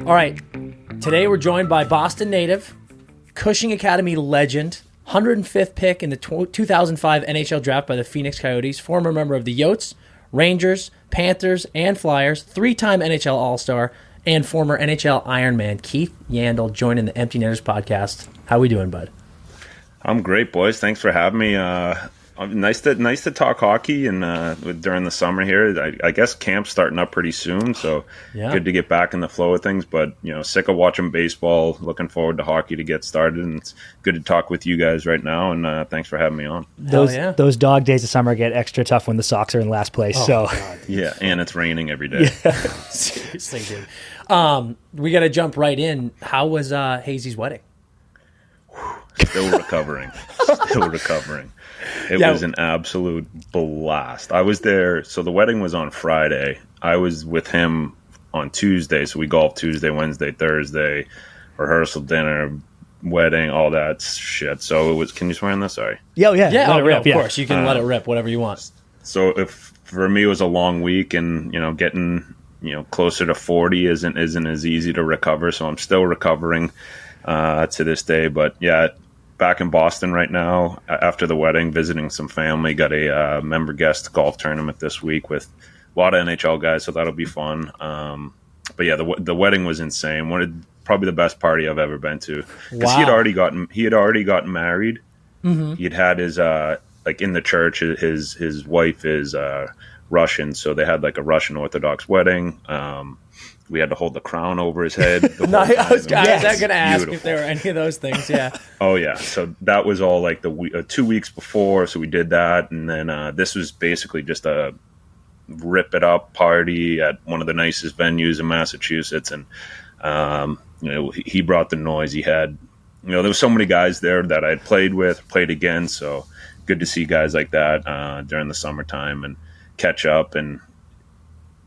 All right, today we're joined by Boston native, Cushing Academy legend, 105th pick in the 2005 NHL draft by the Phoenix Coyotes, former member of the Yotes, Rangers, Panthers, and Flyers, three-time NHL All-Star, and former NHL Iron Man, Keith Yandle, joining the Empty Netters podcast. How we doing, bud? I'm great, boys. Thanks for having me. Nice to talk hockey and during the summer here. I guess camp's starting up pretty soon, so Good to get back in the flow of things. But sick of watching baseball. Looking forward to hockey to get started, and it's good to talk with you guys right now. And thanks for having me on. Those dog days of summer get extra tough when the Sox are in last place. Yeah, and it's raining every day. Yeah. Seriously, dude. We got to jump right in. How was Hazy's wedding? Still recovering. It was an absolute blast. I was there. So the wedding was on Friday. I was with him on Tuesday. So we golfed Tuesday, Wednesday, Thursday, rehearsal, dinner, wedding, all that shit. So it was. Can you swear on this? Sorry. Yeah. Let it rip. Of course, you can let it rip. Whatever you want. So if for me it was a long week, and getting closer to 40 isn't as easy to recover. So I'm still recovering to this day. But yeah. Back in Boston right now after the wedding, visiting some family. Got a member guest golf tournament this week with a lot of NHL guys, so that'll be fun. But yeah, the wedding was insane. Probably the best party I've ever been to, because he had already gotten married. Mm-hmm. He'd had his in the church. His wife is Russian, so they had like a Russian Orthodox wedding. We had to hold the crown over his head. I was going to ask if there were any of those things. Yeah. Oh yeah. So that was all like 2 weeks before. So we did that, and then this was basically just a rip it up party at one of the nicest venues in Massachusetts, and he brought the noise. He had there was so many guys there that I'd played against. So good to see guys like that during the summertime and catch up. And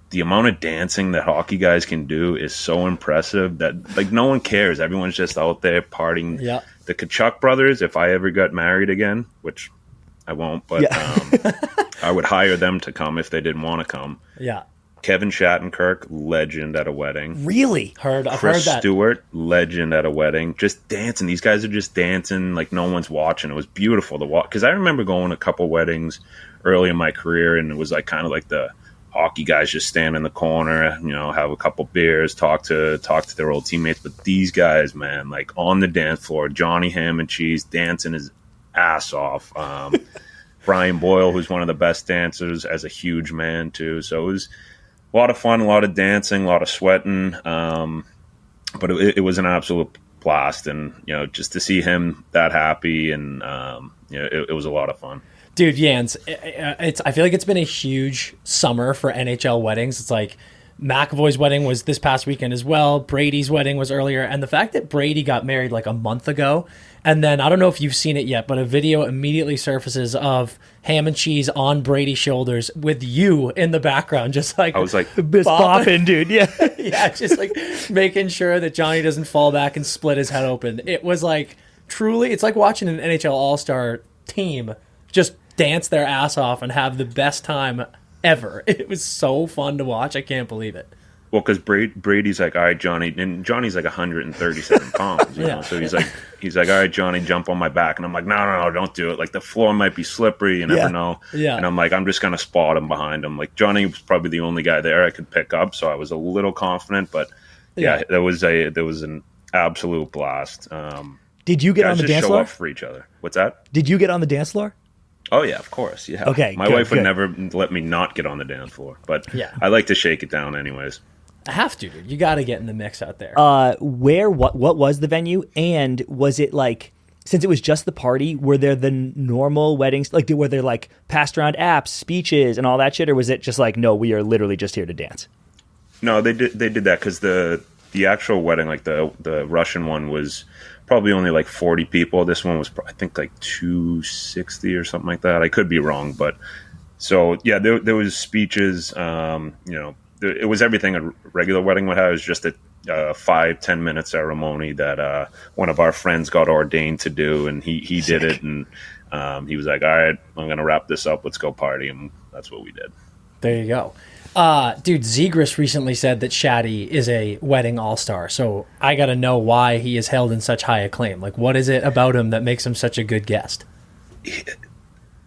the amount of dancing that hockey guys can do is so impressive that no one cares. Everyone's just out there partying. Yeah. The Kachuk brothers, if I ever got married again, which I won't, but I would hire them to come if they didn't want to come. Yeah. Kevin Shattenkirk, legend at a wedding. Really? I've heard that. Stewart, legend at a wedding. Just dancing. These guys are just dancing like no one's watching. It was beautiful to watch. Because I remember going to a couple weddings early in my career, and it was like kind of like the hockey guys just stand in the corner, have a couple beers, talk to their old teammates. But these guys, man, like on the dance floor, Johnny Ham and Cheese dancing his ass off. Brian Boyle, who's one of the best dancers, as a huge man too. So it was a lot of fun, a lot of dancing, a lot of sweating. But it was an absolute blast, and just to see him that happy, and it was a lot of fun. Dude, Jans, I feel like it's been a huge summer for NHL weddings. It's like McAvoy's wedding was this past weekend as well. Brady's wedding was earlier. And the fact that Brady got married like a month ago, and then I don't know if you've seen it yet, but a video immediately surfaces of Ham and Cheese on Brady's shoulders with you in the background, just like I was like bopping, dude. Yeah. Yeah, just like making sure that Johnny doesn't fall back and split his head open. It was like truly, it's like watching an NHL All-Star team just dance their ass off and have the best time ever. It was so fun to watch. I can't believe it. Well, because Brady's like, all right, Johnny, and Johnny's like 137 pounds, you know? So he's like, all right, Johnny, jump on my back. And I'm like, no, don't do it. Like, the floor might be slippery. You never know. Yeah. And I'm like, I'm just going to spot him behind him. Like, Johnny was probably the only guy there I could pick up, so I was a little confident. But, yeah, there was an absolute blast. Did you get on the dance floor? Show up for each other. What's that? Did you get on the dance floor? Oh, yeah, of course. Yeah. Okay. My wife would never let me not get on the dance floor, but I like to shake it down anyways. I have to, dude. You got to get in the mix out there. What was the venue? And was it like, since it was just the party, were there the normal weddings? Like, were there like passed around apps, speeches, and all that shit? Or was it just like, no, we are literally just here to dance? No, they did that because the actual wedding, like the Russian one, was probably only like 40 people. This one was, I think, like 260 or something like that. I could be wrong, but so yeah, there was speeches. It was everything a regular wedding would have. It was just a 5-10 minute ceremony that one of our friends got ordained to do, and he did it, and he was like, all right, I'm gonna wrap this up, let's go party, and that's what we did. There you go. Dude, Zegras recently said that Shaddy is a wedding all-star, so I gotta know why he is held in such high acclaim. Like, what is it about him that makes him such a good guest?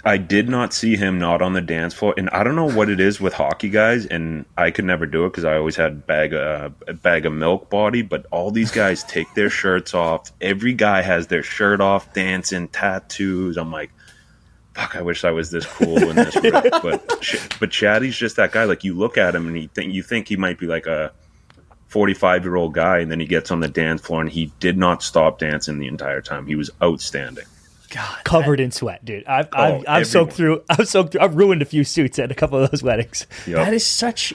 I did not see him not on the dance floor, and I don't know what it is with hockey guys, and I could never do it because I always had a bag of milk body, but all these guys take their shirts off. Every guy has their shirt off, dancing, tattoos. I'm like, fuck, I wish I was this cool and this ripped. But Shaddy's just that guy. Like, you look at him and you think he might be like a 45-year-old guy, and then he gets on the dance floor and he did not stop dancing the entire time. He was outstanding. God, covered in sweat, dude. I've soaked through. I've ruined a few suits at a couple of those weddings. Yep. That is such.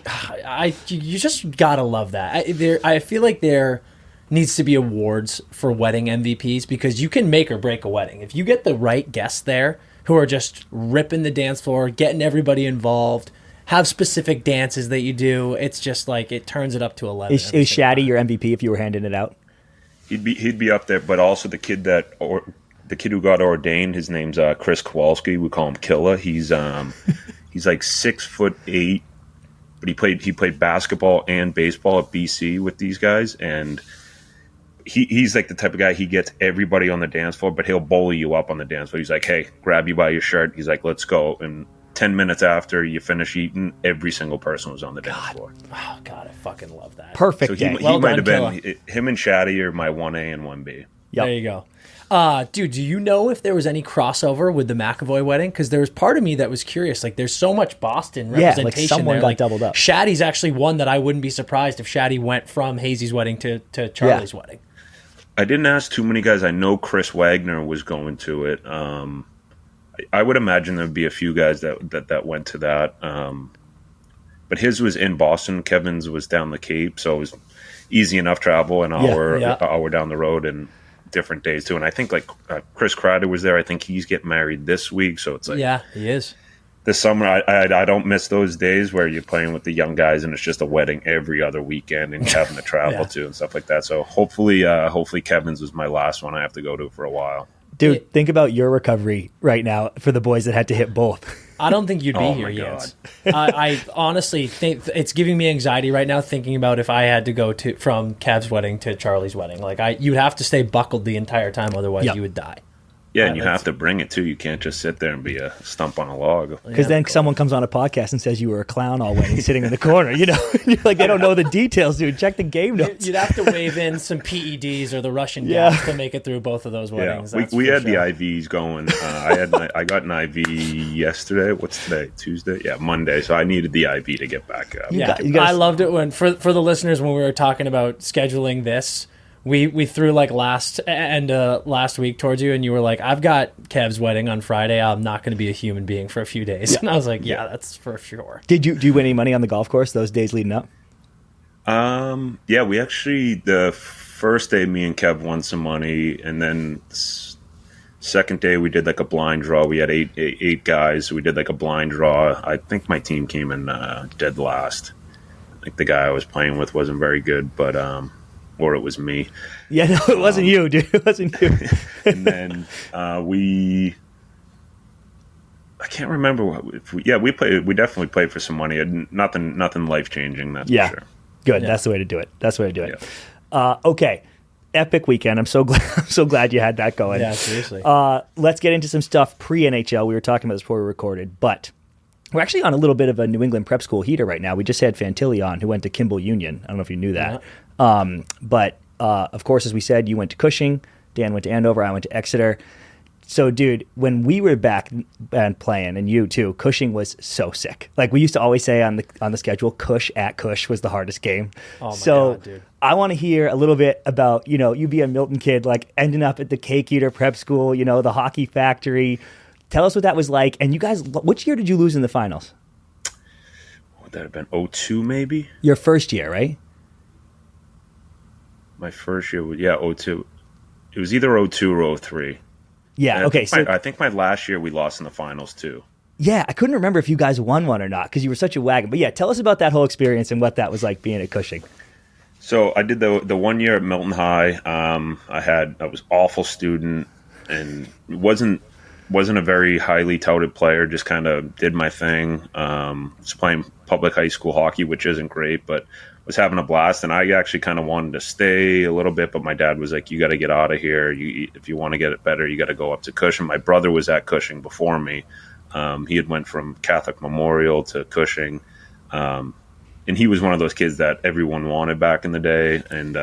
You just gotta love that. I feel like there needs to be awards for wedding MVPs because you can make or break a wedding if you get the right guests there who are just ripping the dance floor, getting everybody involved, have specific dances that you do. It's just like it turns it up to 11. Is Shaddy your MVP if you were handing it out? He'd be up there, but also the kid who got ordained, his name's Chris Kowalski. We call him Killa. He's like 6'8", but he played basketball and baseball at BC with these guys, and he's like the type of guy, he gets everybody on the dance floor, but he'll bully you up on the dance floor. He's like, hey, grab you by your shirt. He's like, let's go. And 10 minutes after you finish eating, every single person was on the dance floor. Oh, God, I fucking love that. Perfect. So he might have been, him and Shaddy are my 1A and 1B. Yep. There you go. Dude, do you know if there was any crossover with the McAvoy wedding? Because there was part of me that was curious. Like, there's so much Boston representation like someone there. got Like, doubled up. Shaddy's actually one that I wouldn't be surprised if Shaddy went from Hazy's wedding to Charlie's wedding. I didn't ask too many guys. I know Chris Wagner was going to it. I would imagine there'd be a few guys that went to that. But his was in Boston. Kevin's was down the Cape, so it was easy enough travel, an hour down the road, and different days too. And I think like Chris Kreider was there. I think he's getting married this week, so it's like, yeah, he is. This summer, I don't miss those days where you're playing with the young guys and it's just a wedding every other weekend and having to travel to and stuff like that. So hopefully Kevin's was my last one I have to go to for a while. Dude, think about your recovery right now for the boys that had to hit both. I don't think you'd be here yet. I honestly think it's giving me anxiety right now thinking about if I had to go from Kev's wedding to Charlie's wedding. Like you'd have to stay buckled the entire time, otherwise you would die. Yeah, and you have to bring it, too. You can't just sit there and be a stump on a log. Because then someone comes on a podcast and says you were a clown all wedding sitting in the corner, you know? You're like, they don't know the details, dude. Check the game notes. You'd have to wave in some PEDs or the Russian gas to make it through both of those weddings. Yeah, we had the IVs going. I got an IV yesterday. What's today? Tuesday? Yeah, Monday. So I needed the IV to get back up. I loved it when, for the listeners, when we were talking about scheduling this, we threw like last week towards you, and you were like, I've got Kev's wedding on Friday. I'm not going to be a human being for a few days. And I was like, yeah, that's for sure. Do you win any money on the golf course those days leading up? Yeah, we actually, the first day me and Kev won some money, and then second day we did like a blind draw. We had eight guys, so we did like a blind draw. I think my team came in dead last. I think the guy I was playing with wasn't very good, but or it was me. Yeah, no, it wasn't you, dude. It wasn't you. And then I can't remember we played. We definitely played for some money. Nothing life changing. That's for sure. Good. Yeah. That's the way to do it. Yeah. Okay. Epic weekend. I'm so glad you had that going. Yeah, seriously. Let's get into some stuff pre-NHL. We were talking about this before we recorded, but we're actually on a little bit of a New England prep school heater right now. We just had Fantilli on, who went to Kimball Union. I don't know if you knew that. But of course, as we said, you went to Cushing, Dan went to Andover, I went to Exeter. So, dude, when we were back and playing, and you too, Cushing was so sick. Like we used to always say on the schedule, Cush at Cush was the hardest game. Oh my God, dude. I want to hear a little bit about, you be a Milton kid, like ending up at the Cake Eater Prep School, the hockey factory. Tell us what that was like. And you guys, which year did you lose in the finals? Would that have been 2002 maybe? Your first year, right? My first year was 2002. It was either 2002 or 2003. Yeah, okay. I think my last year we lost in the finals too. Yeah, I couldn't remember if you guys won one or not because you were such a wagon. But yeah, tell us about that whole experience and what that was like being at Cushing. So I did the 1 year at Milton High. I was awful student and wasn't wasn't a very highly touted player, just kind of did my thing. Was playing public high school hockey, which isn't great, but was having a blast. And I actually kind of wanted to stay a little bit, but my dad was like, you got to get out of here. If you want to get it better, you got to go up to Cushing. My brother was at Cushing before me. He had went from Catholic Memorial to Cushing. And he was one of those kids that everyone wanted back in the day. And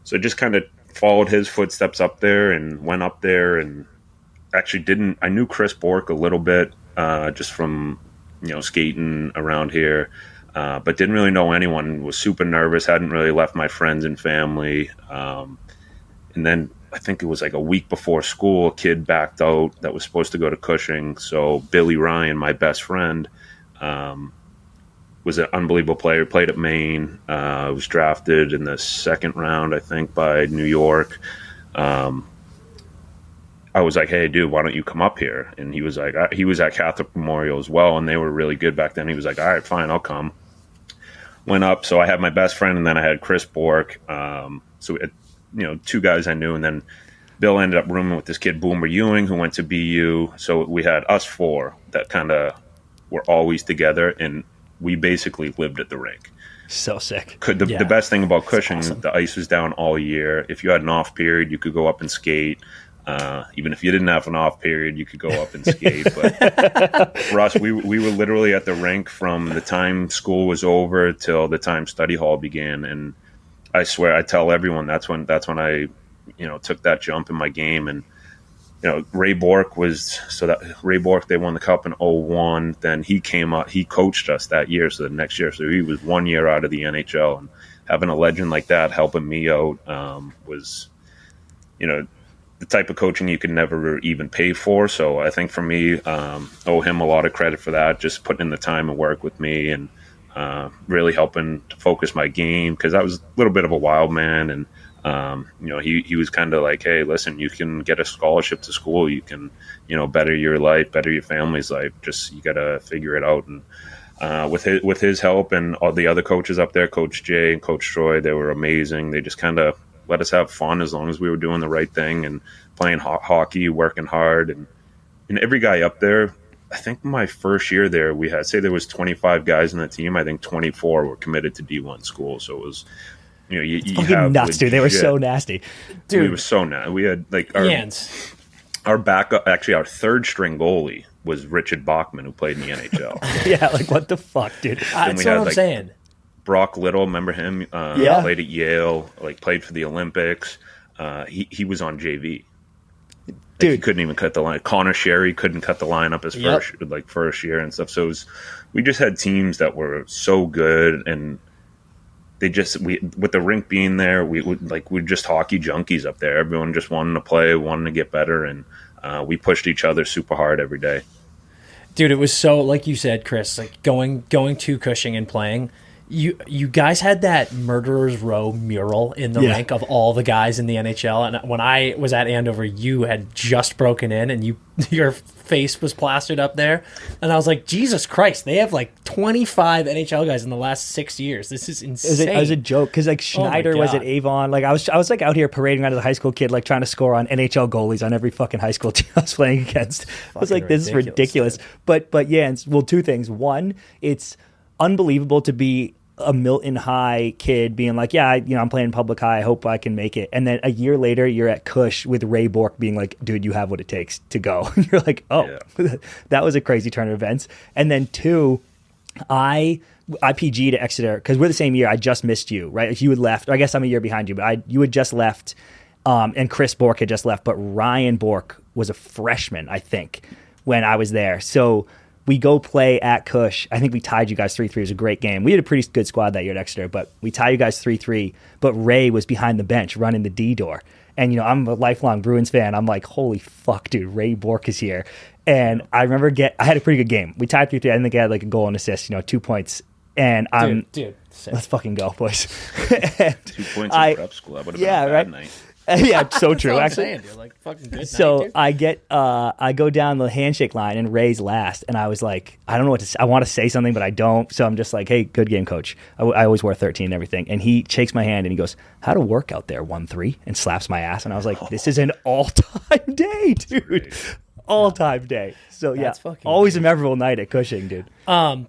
so I just kind of followed his footsteps up there and went up there, and actually I knew Chris Bork a little bit just from, skating around here, but didn't really know anyone. Was super nervous, hadn't really left my friends and family. And then I think it was like a week before school, a kid backed out that was supposed to go to Cushing. So Billy Ryan, my best friend, was an unbelievable player, played at Maine, was drafted in the second round, I think, by New York. I was like, hey, dude, why don't you come up here? And he was like, he was at Catholic Memorial as well, and they were really good back then. He was like, all right, fine, I'll come. Went up, so I had my best friend, and then I had Chris Bork. So, two guys I knew, and then Bill ended up rooming with this kid, Boomer Ewing, who went to BU. So we had us four that kind of were always together, and we basically lived at the rink. So sick. The best thing about Cushing, awesome. The ice was down all year. If you had an off period, you could go up and skate. Even if you didn't have an off period, you could go up and skate. But for us, we were literally at the rink from the time school was over till the time study hall began. And I swear, I tell everyone that's when I, took that jump in my game. And Ray Bork they won the cup in 2001. Then he came up, he coached us that year. So the next year, so he was 1 year out of the NHL, and having a legend like that helping me out was, the type of coaching you could never even pay for. So I think for me, owe him a lot of credit for that, just putting in the time and work with me, and really helping to focus my game, because I was a little bit of a wild man. And he was kind of like, hey, listen, you can get a scholarship to school, you can better your life, better your family's life, just you gotta figure it out. And with his help and all the other coaches up there, Coach Jay and Coach Troy, they were amazing. They just kind of let us have fun as long as we were doing the right thing and playing hockey, working hard. And every guy up there, I think my first year there, we had, say there was 25 guys in the team, I think 24 were committed to D1 school. So it was, you fucking nuts, dude. They were so nasty. Dude, we were so nasty. We had like our backup, actually our third string goalie was Richard Bachman, who played in the NHL. Yeah, like what the fuck, dude? That's what I'm saying. Brock Little, remember him? Played at Yale, played for the Olympics. He was on JV. Dude, he couldn't even cut the line. Connor Sherry couldn't cut the line up his first year and stuff. So we just had teams that were so good, and with the rink being there, we're just hockey junkies up there. Everyone just wanted to play, wanted to get better, and we pushed each other super hard every day. Dude, it was so, like you said, Chris, like going to Cushing and playing. You guys had that Murderers Row mural in the rink of all the guys in the NHL, and when I was at Andover, you had just broken in, and your face was plastered up there, and I was like, Jesus Christ, they have like 25 NHL guys in the last 6 years. This is insane. It was a joke, because like Schneider was at Avon. Like I was like out here parading around as a high school kid, like trying to score on NHL goalies on every fucking high school team I was playing against. I was like, this is ridiculous. But yeah, well, two things. One, it's unbelievable to be a Milton High kid being like, yeah, I'm playing public high, I hope I can make it. And then a year later, you're at Cush with Ray Bork being like, dude, you have what it takes to go. You're like, oh, yeah. That was a crazy turn of events. And then two, I PG'd to Exeter, because we're the same year. I just missed you, right? You had left. I guess I'm a year behind you, but you had just left, and Chris Bork had just left. But Ryan Bork was a freshman, I think, when I was there. So we go play at Cush. I think we tied you guys 3-3. It was a great game. We had a pretty good squad that year at Exeter, but we tied you guys 3-3. But Ray was behind the bench running the D door. And, I'm a lifelong Bruins fan. I'm like, holy fuck, dude, Ray Bork is here. And I remember I had a pretty good game. We tied 3-3. I think I had like a goal and assist, 2 points. And let's fucking go, boys. 2 points in prep school. That would have been a bad night. Yeah, so true. Actually, you're like fucking good. So night, I go down the handshake line, and Ray's last, and I was like, I don't know what to say. I want to say something, but I don't. So I'm just like, hey, good game, coach. I always wore 13 and everything. And he shakes my hand and he goes, how'd it work out there? 1-3, and slaps my ass. And I was like, this is an all-time day, dude. all-time day. So That's yeah, fucking always a huge. memorable night at Cushing, dude.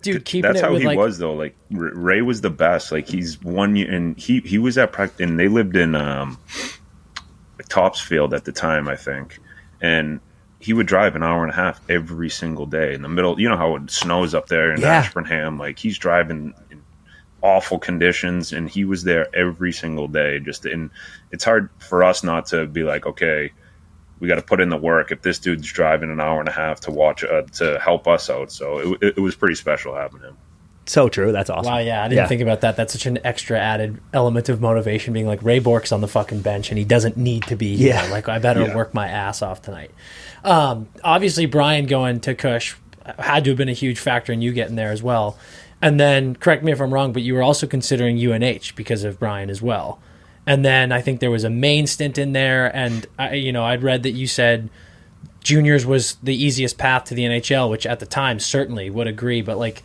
Dude, keeping That's it how with he like was though. Like Ray was the best. Like he's 1 year, and he was at practice, and they lived in Topsfield at the time, I think, and he would drive an hour and a half every single day in the middle. You know how it snows up there in Yeah. Ashburnham. Like he's driving in awful conditions, and he was there every single day. And it's hard for us not to be like, okay, we got to put in the work if this dude's driving an hour and a half to watch to help us out. So it was pretty special having him. So true. That's awesome. wow, yeah, I didn't think about that. That's such an extra added element of motivation, being like Ray Bork's on the fucking bench and he doesn't need to be here. Yeah. Like I better Yeah. work my ass off tonight. Obviously, Brian going to Cush had to have been a huge factor in you getting there as well. And then, correct me if I'm wrong, but you were also considering UNH because of Brian as well. And then I think there was a main stint in there, and I'd read that you said juniors was the easiest path to the NHL, which at the time certainly would agree. But like,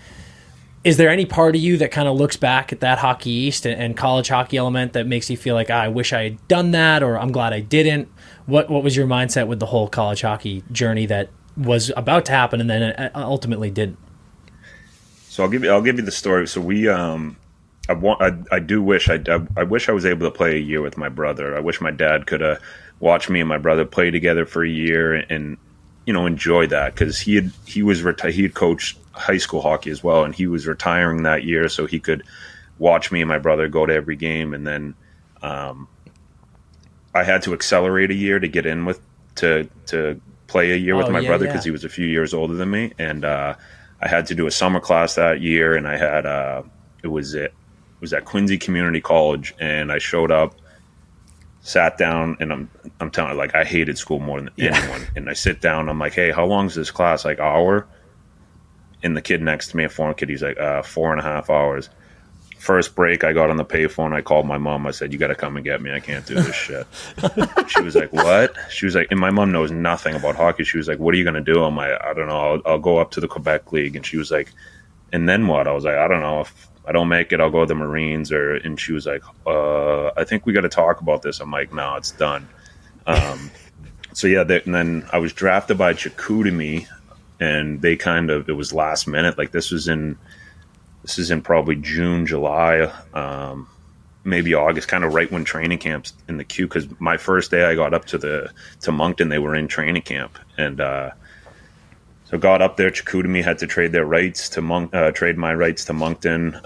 is there any part of you that kind of looks back at that Hockey East and college hockey element that makes you feel like, I wish I had done that, or I'm glad I didn't? What was your mindset with the whole college hockey journey that was about to happen and then it ultimately didn't? So I'll give you the story. So we I do wish I wish I was able to play a year with my brother. I wish my dad could have watched me and my brother play together for a year and enjoy that, because he had coached high school hockey as well, and he was retiring that year, so he could watch me and my brother go to every game. And then I had to accelerate a year to get in to play a year with my brother because he was a few years older than me, and I had to do a summer class that year, and I had it was at Quincy Community College, and I showed up, sat down, and I'm telling you, like, I hated school more than anyone. And I sit down, I'm like, hey, how long is this class? Like, hour? And the kid next to me, a foreign kid, he's like, 4.5 hours. First break, I got on the payphone, I called my mom, I said, you got to come and get me, I can't do this shit. She was like, what? She was like, and my mom knows nothing about hockey. She was like, what are you going to do? I'm like, I don't know, I'll go up to the Quebec League. And she was like, and then what? I was like, I don't know, if I don't make it, I'll go to the Marines. And she was like, I think we got to talk about this. I'm like, no, it's done. So yeah, and then I was drafted by Chicoutimi, and they it was last minute. Like this is in probably June, July, maybe August, kind of right when training camp's in the queue. Because my first day I got up to Moncton, they were in training camp, and so got up there. Chicoutimi had to trade their rights to trade my rights to Moncton.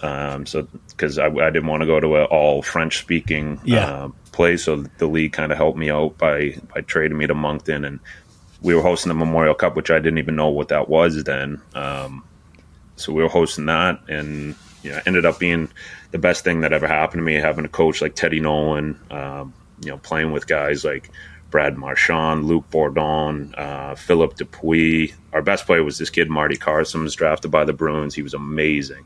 So because I didn't want to go to an all French speaking place, so the league kind of helped me out by trading me to Moncton, and we were hosting the Memorial Cup, which I didn't even know what that was then. So we were hosting that, and ended up being the best thing that ever happened to me, having a coach like Teddy Nolan, playing with guys like Brad Marchand, Luc Bourdon, Philippe Dupuis. Our best player was this kid, Marty Karlsson, was drafted by the Bruins. He was amazing.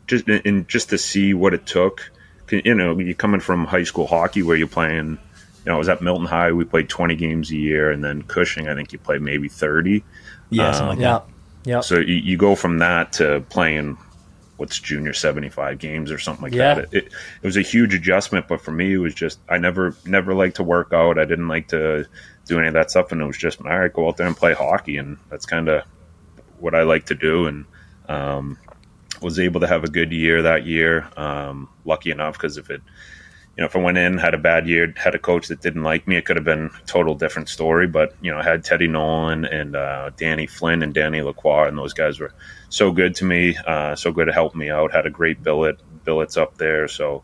Just to see what it took. You're coming from high school hockey where you're playing, I was at Milton High, we played 20 games a year, and then Cushing, I think you played maybe 30. Yeah, something like that. Yeah. So you go from that to playing what's junior 75 games or something like that. It was a huge adjustment, but for me, it was just, I never liked to work out. I didn't like to do any of that stuff. And it was just, all right, go out there and play hockey. And that's kind of what I like to do. And was able to have a good year that year. Lucky enough, because if I went in, had a bad year, had a coach that didn't like me, it could have been a total different story. But, I had Teddy Nolan and Danny Flynn and Danny Lacroix, and those guys were so good to me, so good to help me out. Had a great billets up there. So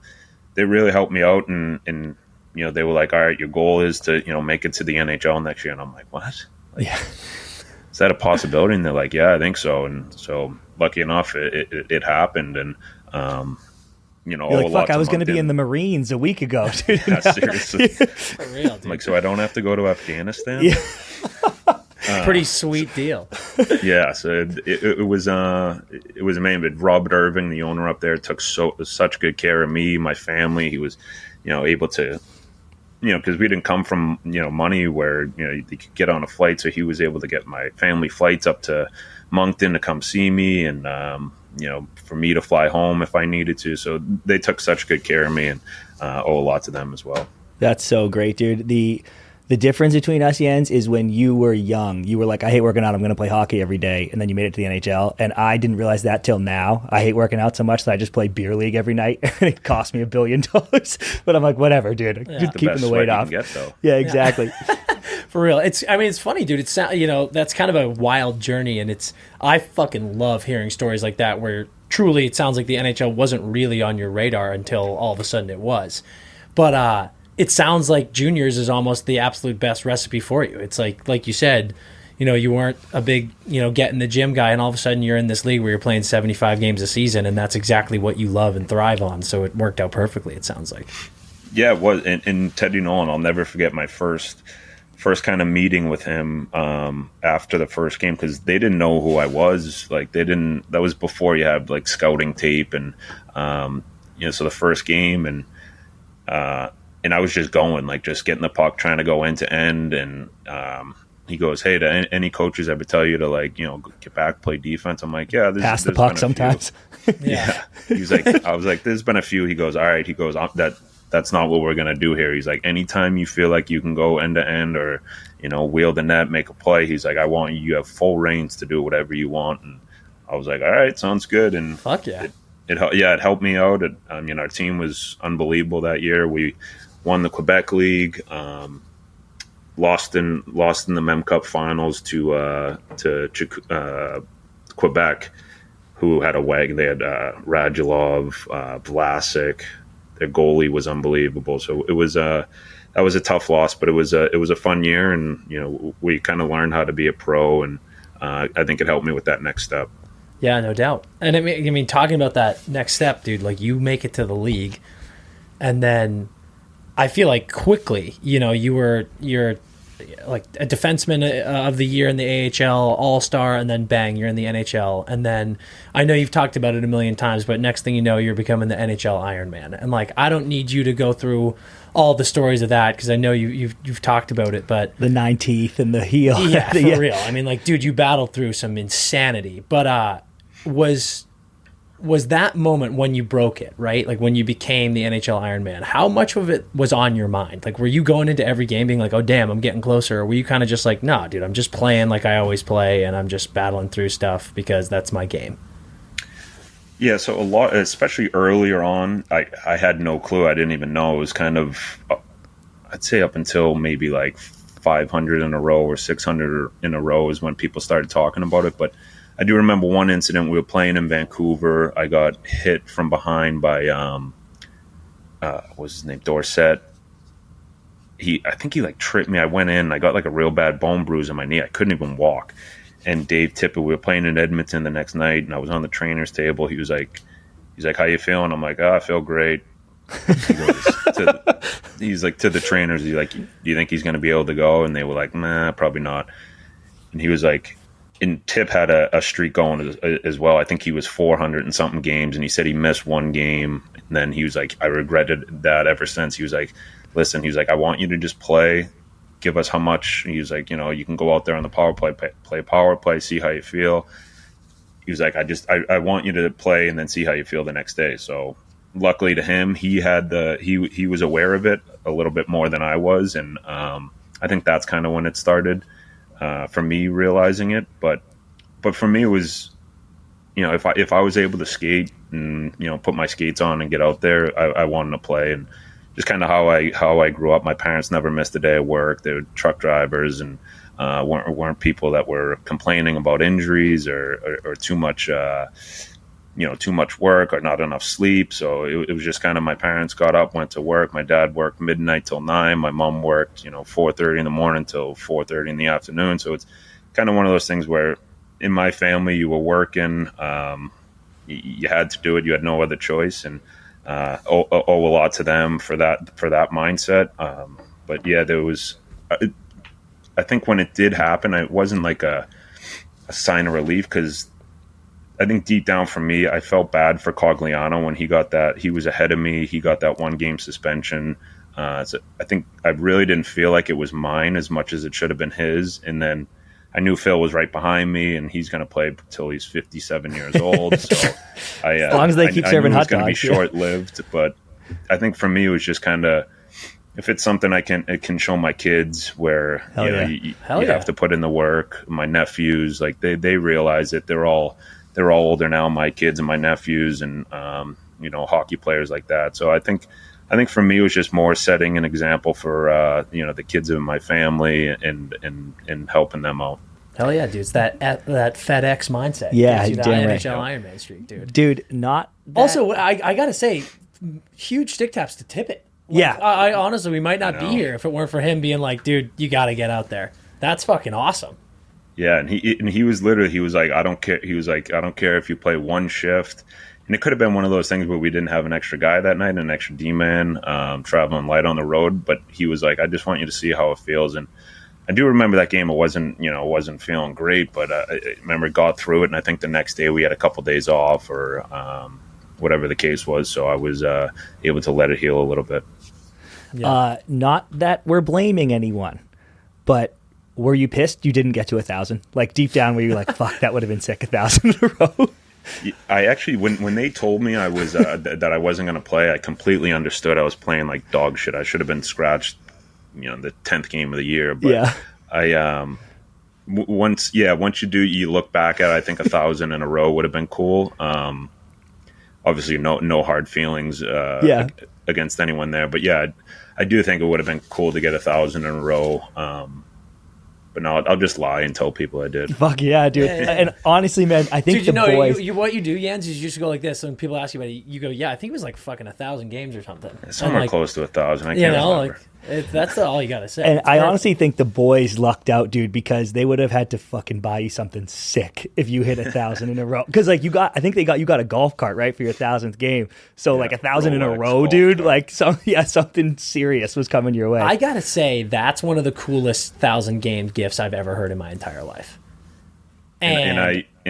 they really helped me out. And they were like, all right, your goal is to, make it to the NHL next year. And I'm like, what? Is that a possibility? And they're like, yeah, I think so. And so lucky enough, it happened. And, you're like, fuck, I was going to be in the Marines a week ago. Dude. Yeah, seriously. For real, dude. I'm like, so I don't have to go to Afghanistan? Yeah. Pretty sweet deal. Yeah, so it was amazing. But Robert Irving, the owner up there, took such good care of me, my family. He was, able to, because we didn't come from money where you could get on a flight, so he was able to get my family flights up to Moncton to come see me, and for me to fly home if I needed to. So they took such good care of me, and owe a lot to them as well. That's so great, dude. The The difference between us, Jens, is when you were young, you were like, I hate working out. I'm going to play hockey every day. And then you made it to the NHL. And I didn't realize that till now. I hate working out so much that I just play beer league every night. It cost me $1 billion. But I'm like, whatever, dude. Yeah. Just keeping the weight off. Get, though. Yeah, exactly. For real. It's funny, dude. It's, that's kind of a wild journey. And I fucking love hearing stories like that where truly it sounds like the NHL wasn't really on your radar until all of a sudden it was. But, it sounds like juniors is almost the absolute best recipe for you. It's like you said, you weren't a big, get in the gym guy, and all of a sudden you're in this league where you're playing 75 games a season, and that's exactly what you love and thrive on. So it worked out perfectly, it sounds like. Yeah, it was. And Teddy Nolan, I'll never forget my first kind of meeting with him after the first game, because they didn't know who I was. Like, that was before you had like scouting tape, and so the first game, and I was just going, like, just getting the puck, trying to go end to end. And he goes, hey, do any coaches ever tell you to, like, get back, play defense? I'm like, yeah. Pass the puck sometimes. Yeah. He's like, I was like, there's been a few. He goes, all right. He goes, that's not what we're going to do here. He's like, anytime you feel like you can go end to end or, wheel the net, make a play, he's like, I want you have full reins to do whatever you want. And I was like, all right, sounds good. And fuck yeah. It helped me out. Our team was unbelievable that year. We won the Quebec League, lost in the Mem Cup finals to Quebec, who had a wagon. They had Radulov, Vlasic. Their goalie was unbelievable. So it was that was a tough loss, but it was a fun year, and we kind of learned how to be a pro, and I think it helped me with that next step. Yeah, no doubt. And I mean, talking about that next step, dude, like, you make it to the league, and then I feel like quickly, you're like a defenseman of the year in the AHL, all-star, and then bang, you're in the NHL. And then I know you've talked about it a million times, but next thing you know, you're becoming the NHL Iron Man. And like, I don't need you to go through all the stories of that, because I know you've talked about it, but the 9 teeth and the heel. Yeah, for real. I mean, like, dude, you battled through some insanity. But was that moment when you broke it, right? Like, when you became the NHL Iron Man, how much of it was on your mind? Like, were you going into every game being like, oh, damn, I'm getting closer? Or were you kind of just like, nah, dude, I'm just playing like I always play, and I'm just battling through stuff because that's my game? Yeah, so a lot, especially earlier on, I had no clue. I didn't even know. It was kind of, I'd say up until maybe like 500 in a row or 600 in a row is when people started talking about it. But I do remember one incident. We were playing in Vancouver. I got hit from behind by, what's his name, Dorsett. I think he like tripped me. I went in. I got like a real bad bone bruise on my knee. I couldn't even walk. And Dave Tippett, we were playing in Edmonton the next night, and I was on the trainer's table. He's like, how you feeling? I'm like, I feel great. He's like, to the trainers, he's like, do you think he's going to be able to go? And they were like, nah, probably not. And he was like, and Tip had a streak going as well. I think he was 400 and something games, and he said he missed one game. And then he was like, I regretted that ever since. He was like, listen, he was like, I want you to just play. Give us how much. He was like, you can go out there on the power play, play power play, see how you feel. He was like, I want you to play and then see how you feel the next day. So luckily to him, he was aware of it a little bit more than I was. And I think that's kind of when it started for me realizing it. But for me, it was, if I was able to skate and, put my skates on and get out there, I wanted to play. And just kind of how I grew up. My parents never missed a day of work. They were truck drivers, and weren't people that were complaining about injuries or too much too much work or not enough sleep. So it was just kind of, my parents got up, went to work. My dad worked midnight till 9. My mom worked 4:30 in the morning till 4:30 in the afternoon. So it's kind of one of those things where in my family you were working, you had to do it. You had no other choice, and owe a lot to them for that mindset. But yeah, there was, I think when it did happen, it wasn't like a sign of relief, because I think deep down for me, I felt bad for Cogliano when he got that. He was ahead of me. He got that 1 game suspension. So I think I really didn't feel like it was mine as much as it should have been his. And then I knew Phil was right behind me, and he's going to play until he's 57 years old. So as long as they keep serving hot dogs, it's going to be short-lived. But I think for me, it was just kind of, if it's something I can show my kids, where you have to put in the work. My nephews, like they realize it. They're all older now, my kids and my nephews, and hockey players like that. So I think for me it was just more setting an example for the kids in my family and helping them out. Hell yeah, dude! It's that FedEx mindset. Yeah, gives you that damn right. NHL Ironman streak, dude. Dude, not that... Also, I gotta say, huge stick taps to Tippett. Yeah, I honestly, we might not be here if it weren't for him being like, dude, you got to get out there. That's fucking awesome. Yeah, and he was like, I don't care. He was like, I don't care if you play one shift. And it could have been one of those things where we didn't have an extra guy that night, an extra D-man traveling light on the road. But he was like, I just want you to see how it feels. And I do remember that game. It wasn't feeling great, but I remember got through it. And I think the next day we had a couple days off or whatever the case was. So I was able to let it heal a little bit. Yeah. Not that we're blaming anyone, but were you pissed you didn't get to 1,000? Like deep down, were you like, "Fuck, that would have been sick, 1,000 in a row"? I actually, when they told me I was that I wasn't going to play, I completely understood. I was playing like dog shit. I should have been scratched, the 10th game of the year. But yeah, I once you look back at it, I think 1,000 in a row would have been cool. Obviously, no hard feelings against anyone there, but yeah, I do think it would have been cool to get 1,000 in a row. But no, I'll just lie and tell people I did. Fuck yeah, dude. Yeah. And honestly, man, I think boys... what you do, Jens, is you just go like this. When people ask you about it, you go, yeah, I think it was like fucking 1,000 games or something. Somewhere close to 1,000. I can't remember. That's all you got to say. And I honestly think the boys lucked out, dude, because they would have had to fucking buy you something sick if you hit 1,000 in a row. Because like you got a golf cart, right, for your 1,000th game. So like 1,000 in a row, dude, cart. Like something serious was coming your way. I gotta say that's one of the coolest 1,000 game gifts I've ever heard in my entire life. And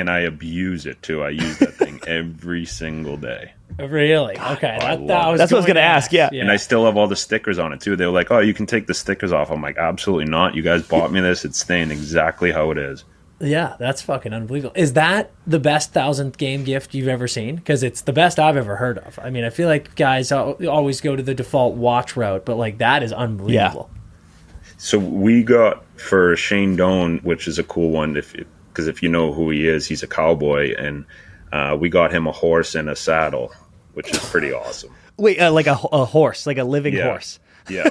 I abuse it too. I use that thing every single day. Really? Okay. That's what I was going to ask. Yeah. And I still have all the stickers on it too. They were like, "Oh, you can take the stickers off." I'm like, "Absolutely not. You guys bought me this. It's staying exactly how it is." Yeah, that's fucking unbelievable. Is that the best 1,000th game gift you've ever seen? Because it's the best I've ever heard of. I mean, I feel like guys always go to the default watch route, but like that is unbelievable. Yeah. So we got for Shane Doan, which is a cool one. Because if you know who he is, he's a cowboy, and we got him a horse and a saddle, which is pretty awesome. Wait, like a horse, like a living horse. Yeah,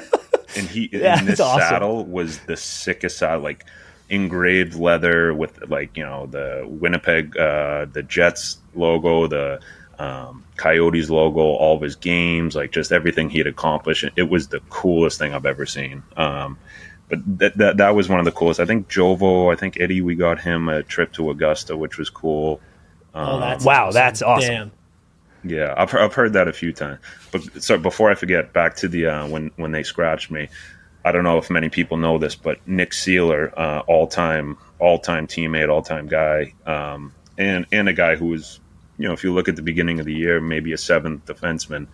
and this awesome. Saddle was the sickest saddle, like engraved leather with like the Winnipeg, the Jets logo, the Coyotes logo, all of his games, like just everything he had accomplished. It was the coolest thing I've ever seen. But that was one of the coolest. I think Eddie, we got him a trip to Augusta, which was cool. That's awesome. That's awesome. Damn. Yeah, I've heard that a few times. But so before I forget, back to the when they scratched me, I don't know if many people know this, but Nick Seeler, all time teammate, all time guy, and a guy who was, if you look at the beginning of the year, maybe a seventh defenseman.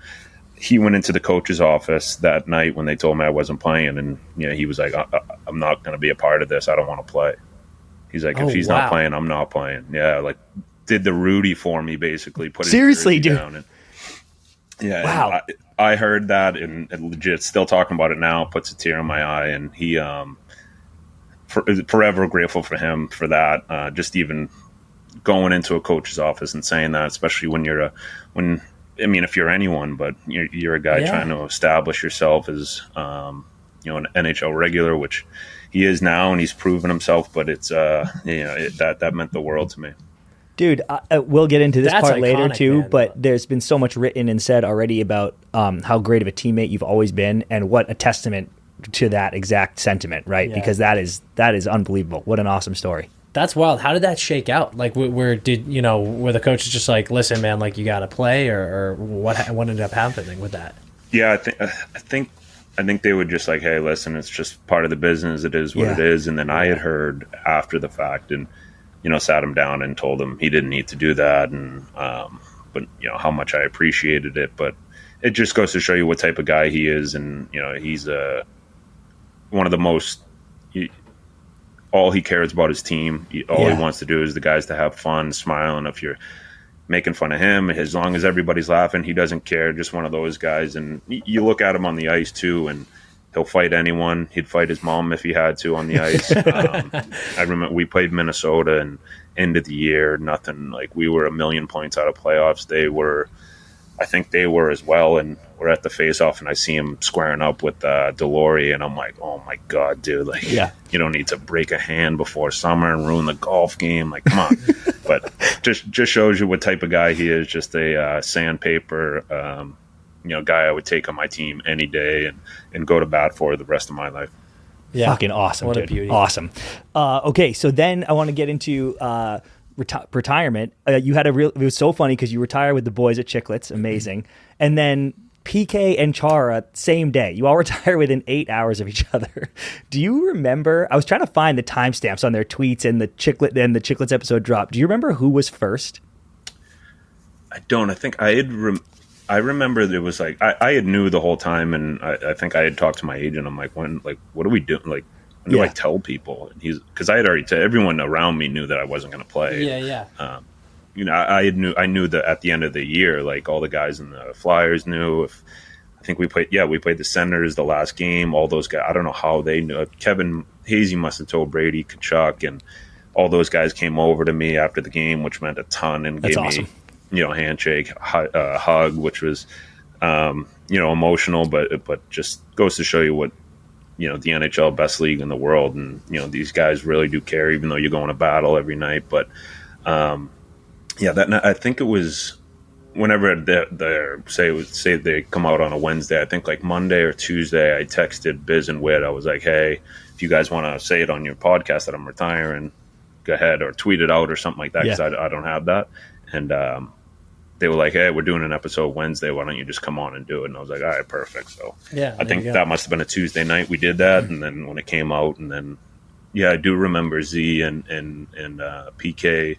He went into the coach's office that night when they told me I wasn't playing, and he was like, "I'm not going to be a part of this. I don't want to play." He's like, "If he's not playing, I'm not playing." Yeah, like did the Rudy for me, basically. Put seriously, dude. Down and, wow. I heard that and legit still talking about it now. Puts a tear in my eye, and he forever grateful for him for that. Just even going into a coach's office and saying that, especially when if you're anyone, but you're a guy trying to establish yourself as an NHL regular, which he is now, and he's proven himself. But it's that meant the world to me. Dude, we'll get into this part later too, man, but there's been so much written and said already about how great of a teammate you've always been, and what a testament to that exact sentiment, right? Yeah. Because that is unbelievable. What an awesome story. That's wild. How did that shake out? Like, were the coaches just like, "Listen, man, like you got to play," or what ended up happening with that? Yeah, I think they would just like, "Hey, listen, it's just part of the business. It is what it is." And then I had heard after the fact, and sat him down and told him he didn't need to do that, and but how much I appreciated it. But it just goes to show you what type of guy he is, and he's one of the most. All he cares about his team. All he wants to do is the guys to have fun, smile, and if you're making fun of him, as long as everybody's laughing, he doesn't care. Just one of those guys. And you look at him on the ice too, and He'll fight anyone. He'd fight his mom if he had to on the ice. I remember we played Minnesota and end of the year, nothing, like we were a million points out of playoffs. I think they were as well, and we're at the face-off, and I see him squaring up with Delory, and I'm like, oh my god, dude! Like, you don't need to break a hand before summer and ruin the golf game. Like, come on! But just shows you what type of guy he is. Just a sandpaper, guy I would take on my team any day and go to bat for the rest of my life. Yeah, fucking awesome, what dude. A beauty. Awesome. Okay, so then I want to get into retirement. It was so funny because you retired with the boys at Chiclets, amazing, and then PK and Chara same day. You all retire within 8 hours of each other. Do you remember? I was trying to find the timestamps on their tweets and the Chiclets episode dropped. Do you remember who was first? I don't. I think I remember there was like I had knew the whole time, and I think I had talked to my agent. I'm like, what are we doing? Like, when do I tell people? And because I had already everyone around me knew that I wasn't going to play. Yeah. I knew that at the end of the year, like all the guys in the Flyers knew. I think we played the Senators the last game. All those guys, I don't know how they knew. Kevin Hazy must have told Brady, Kachuk, and all those guys came over to me after the game, which meant a ton, and gave awesome. me, handshake, hug, which was, emotional, but just goes to show you what, the NHL best league in the world, and these guys really do care, even though you're going to battle every night. But that night, I think it was whenever say they come out on a Wednesday. I think like Monday or Tuesday, I texted Biz and Whit. I was like, hey, if you guys want to say it on your podcast that I'm retiring, go ahead, or tweet it out or something like that, because I don't have that. And they were like, hey, we're doing an episode Wednesday. Why don't you just come on and do it? And I was like, all right, perfect. So I think that must have been a Tuesday night we did that. And then when it came out, and then, I do remember Z and PK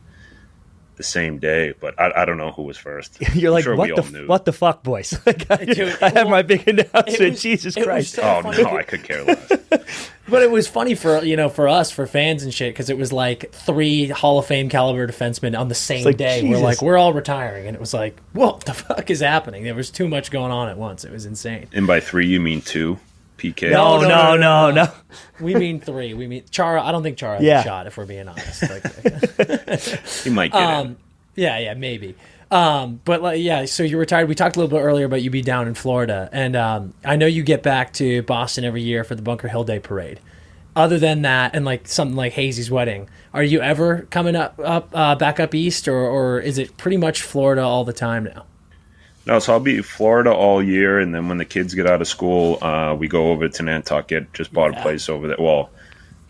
the same day, but I don't know who was first. You're like, what the fuck, boys? Like, I have my big announcement. Jesus Christ. So no, I could care less. But it was funny for us, for fans and shit, because it was like 3 Hall of Fame caliber defensemen on the same day. Jesus. We're all retiring, and it was like, what the fuck is happening? There was too much going on at once. It was insane. And by 3, you mean 2? PK? No. We mean 3. We mean Chara. I don't think Chara has a shot, if we're being honest. He might get it. Yeah, maybe. So you retired. We talked a little bit earlier about you be down in Florida, and I know you get back to Boston every year for the Bunker Hill Day Parade. Other than that, and like something like Hazy's wedding, are you ever coming back up east, or is it pretty much Florida all the time now? No, so I'll be Florida all year, and then when the kids get out of school, we go over to Nantucket. Just bought a place over there. Well,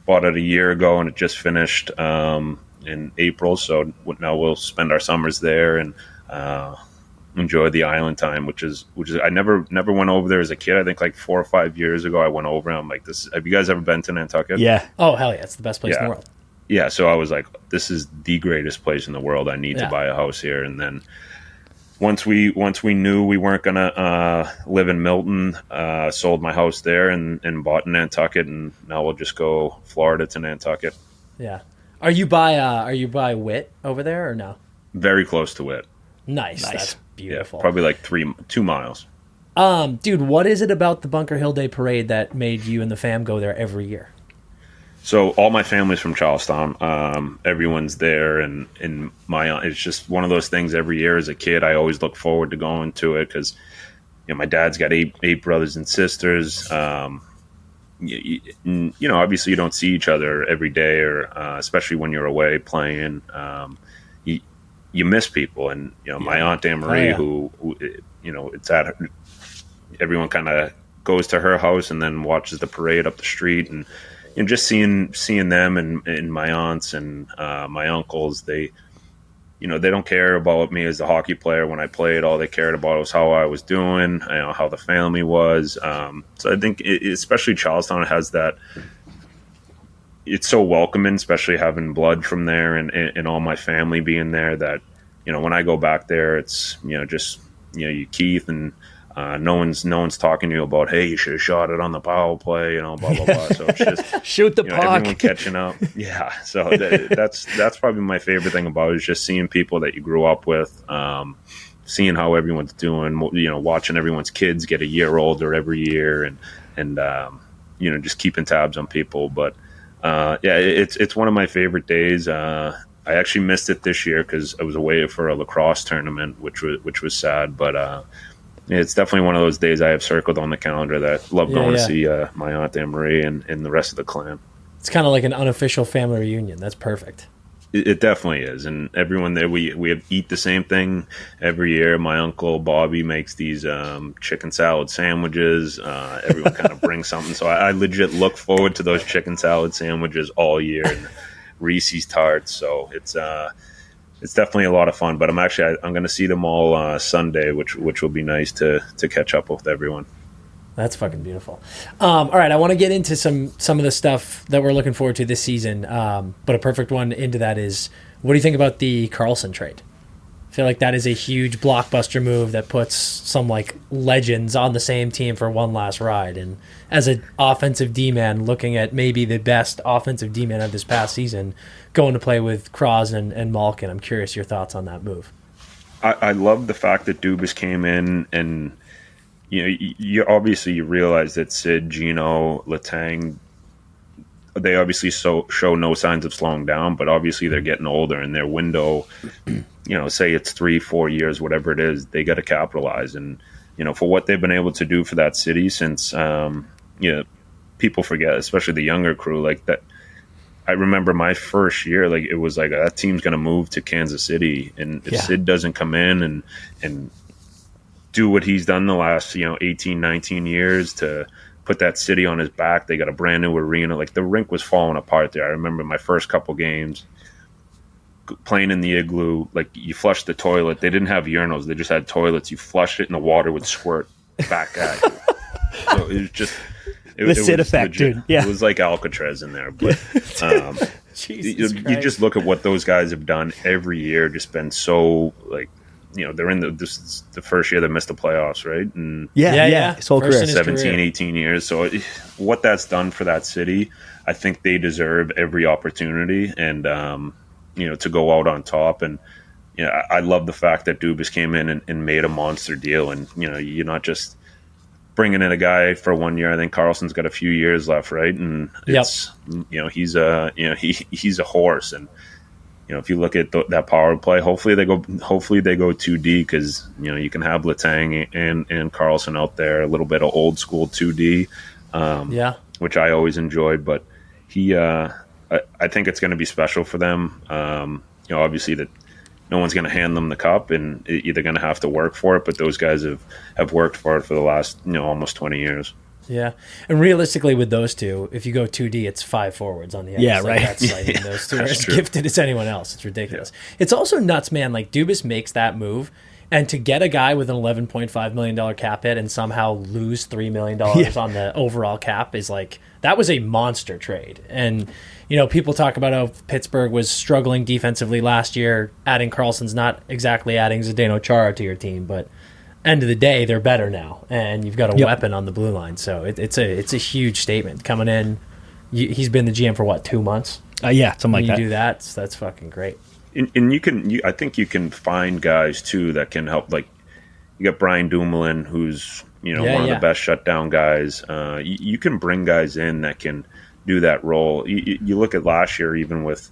bought it a year ago, and it just finished in April. So now we'll spend our summers there and enjoy the island time, which is I never went over there as a kid. I think like 4 or 5 years ago I went over, and I'm like, have you guys ever been to Nantucket? Yeah. Oh hell yeah, it's the best place in the world. Yeah, so I was like, this is the greatest place in the world. I need to buy a house here. And then once we knew we weren't gonna live in Milton, sold my house there and bought in Nantucket, and now we'll just go Florida to Nantucket. Yeah. Are you by Whit over there or no? Very close to Whit. Nice. That's beautiful. Yeah, probably like 2 miles. Dude, what is it about the Bunker Hill Day Parade that made you and the fam go there every year? So all my family's from Charlestown. Everyone's there, and it's just one of those things. Every year as a kid, I always look forward to going to it because my dad's got eight brothers and sisters. Obviously you don't see each other every day, or especially when you're away playing. You miss people, and my aunt Anne Marie, who it's at her, everyone kind of goes to her house and then watches the parade up the street, and just seeing them and my aunts and my uncles, they don't care about me as a hockey player when I played. All they cared about was how I was doing, how the family was. So I think especially Charlestown has that. It's so welcoming, especially having blood from there and all my family being there, that when I go back there, it's just you Keith, and no one's talking to you about, hey, you should have shot it on the power play, blah blah blah. So it's just shoot the puck. Everyone catching up. Yeah, so that's probably my favorite thing about it, is just seeing people that you grew up with, seeing how everyone's doing, watching everyone's kids get a year older every year, and and just keeping tabs on people. But it's one of my favorite days. I actually missed it this year because I was away for a lacrosse tournament, which was sad. But it's definitely one of those days I have circled on the calendar that I love going to see my Aunt Anne Marie and the rest of the clan. It's kind of like an unofficial family reunion. That's perfect. It definitely is, and everyone there we eat the same thing every year. My uncle Bobby makes these chicken salad sandwiches. Everyone kind of brings something, so I legit look forward to those chicken salad sandwiches all year. And Reese's tarts, so it's definitely a lot of fun. But I'm going to see them all Sunday, which will be nice to catch up with everyone. That's fucking beautiful. All right, I want to get into some of the stuff that we're looking forward to this season. But a perfect one into that is, what do you think about the Karlsson trade? I feel like that is a huge blockbuster move that puts some like legends on the same team for one last ride. And as an offensive D-man, looking at maybe the best offensive D-man of this past season, going to play with Karlsson and Malkin, I'm curious your thoughts on that move. I love the fact that Dubas came in and. You obviously you realize that Sid, Gino, Letang, they obviously show no signs of slowing down, but obviously they're getting older, and their window, say it's 3-4 years, whatever it is, they got to capitalize. And for what they've been able to do for that city since, people forget, especially the younger crew, like that. I remember my first year, like it was like that team's going to move to Kansas City, and if Sid doesn't come in and do what he's done the last 18, 19 years to put that city on his back. They got a brand new arena. Like the rink was falling apart there. I remember my first couple games playing in the igloo. Like you flushed the toilet. They didn't have urinals. They just had toilets. You flushed it and the water would squirt back at you. So it was just the Sid effect, legit. Dude. Yeah, it was like Alcatraz in there. But you just look at what those guys have done every year. Just been so like. They're in this is the first year they missed the playoffs, right? And yeah. His whole career. 17, 18 years. So what that's done for that city, I think they deserve every opportunity and, to go out on top. And, I love the fact that Dubas came in and made a monster deal. And, you're not just bringing in a guy for 1 year. I think Karlsson's got a few years left, right? And it's, he's a horse. And, if you look at that power play, hopefully they go 2D because you can have Letang and Karlsson out there, a little bit of old school 2D, which I always enjoyed. But I think it's going to be special for them. Obviously that no one's going to hand them the cup, and they're going to have to work for it. But those guys have worked for it for the last almost 20 years. Yeah, and realistically with those two, if you go 2D, it's 5 forwards on the ice. Yeah, right. That's like, those two are as gifted as anyone else. It's ridiculous. Yeah. It's also nuts, man. Like Dubas makes that move, and to get a guy with an $11.5 million cap hit and somehow lose $3 million on the overall cap is like, that was a monster trade. And people talk about how Pittsburgh was struggling defensively last year. Adding Karlsson's not exactly adding Zdeno Chara to your team, but end of the day, they're better now, and you've got a weapon on the blue line. So it's a huge statement coming in. He's been the GM for what, 2 months? Something like that. You do that, so that's fucking great. And I think you can find guys too that can help. Like you got Brian Dumoulin, who's one of the best shutdown guys. You can bring guys in that can do that role. You look at last year, even with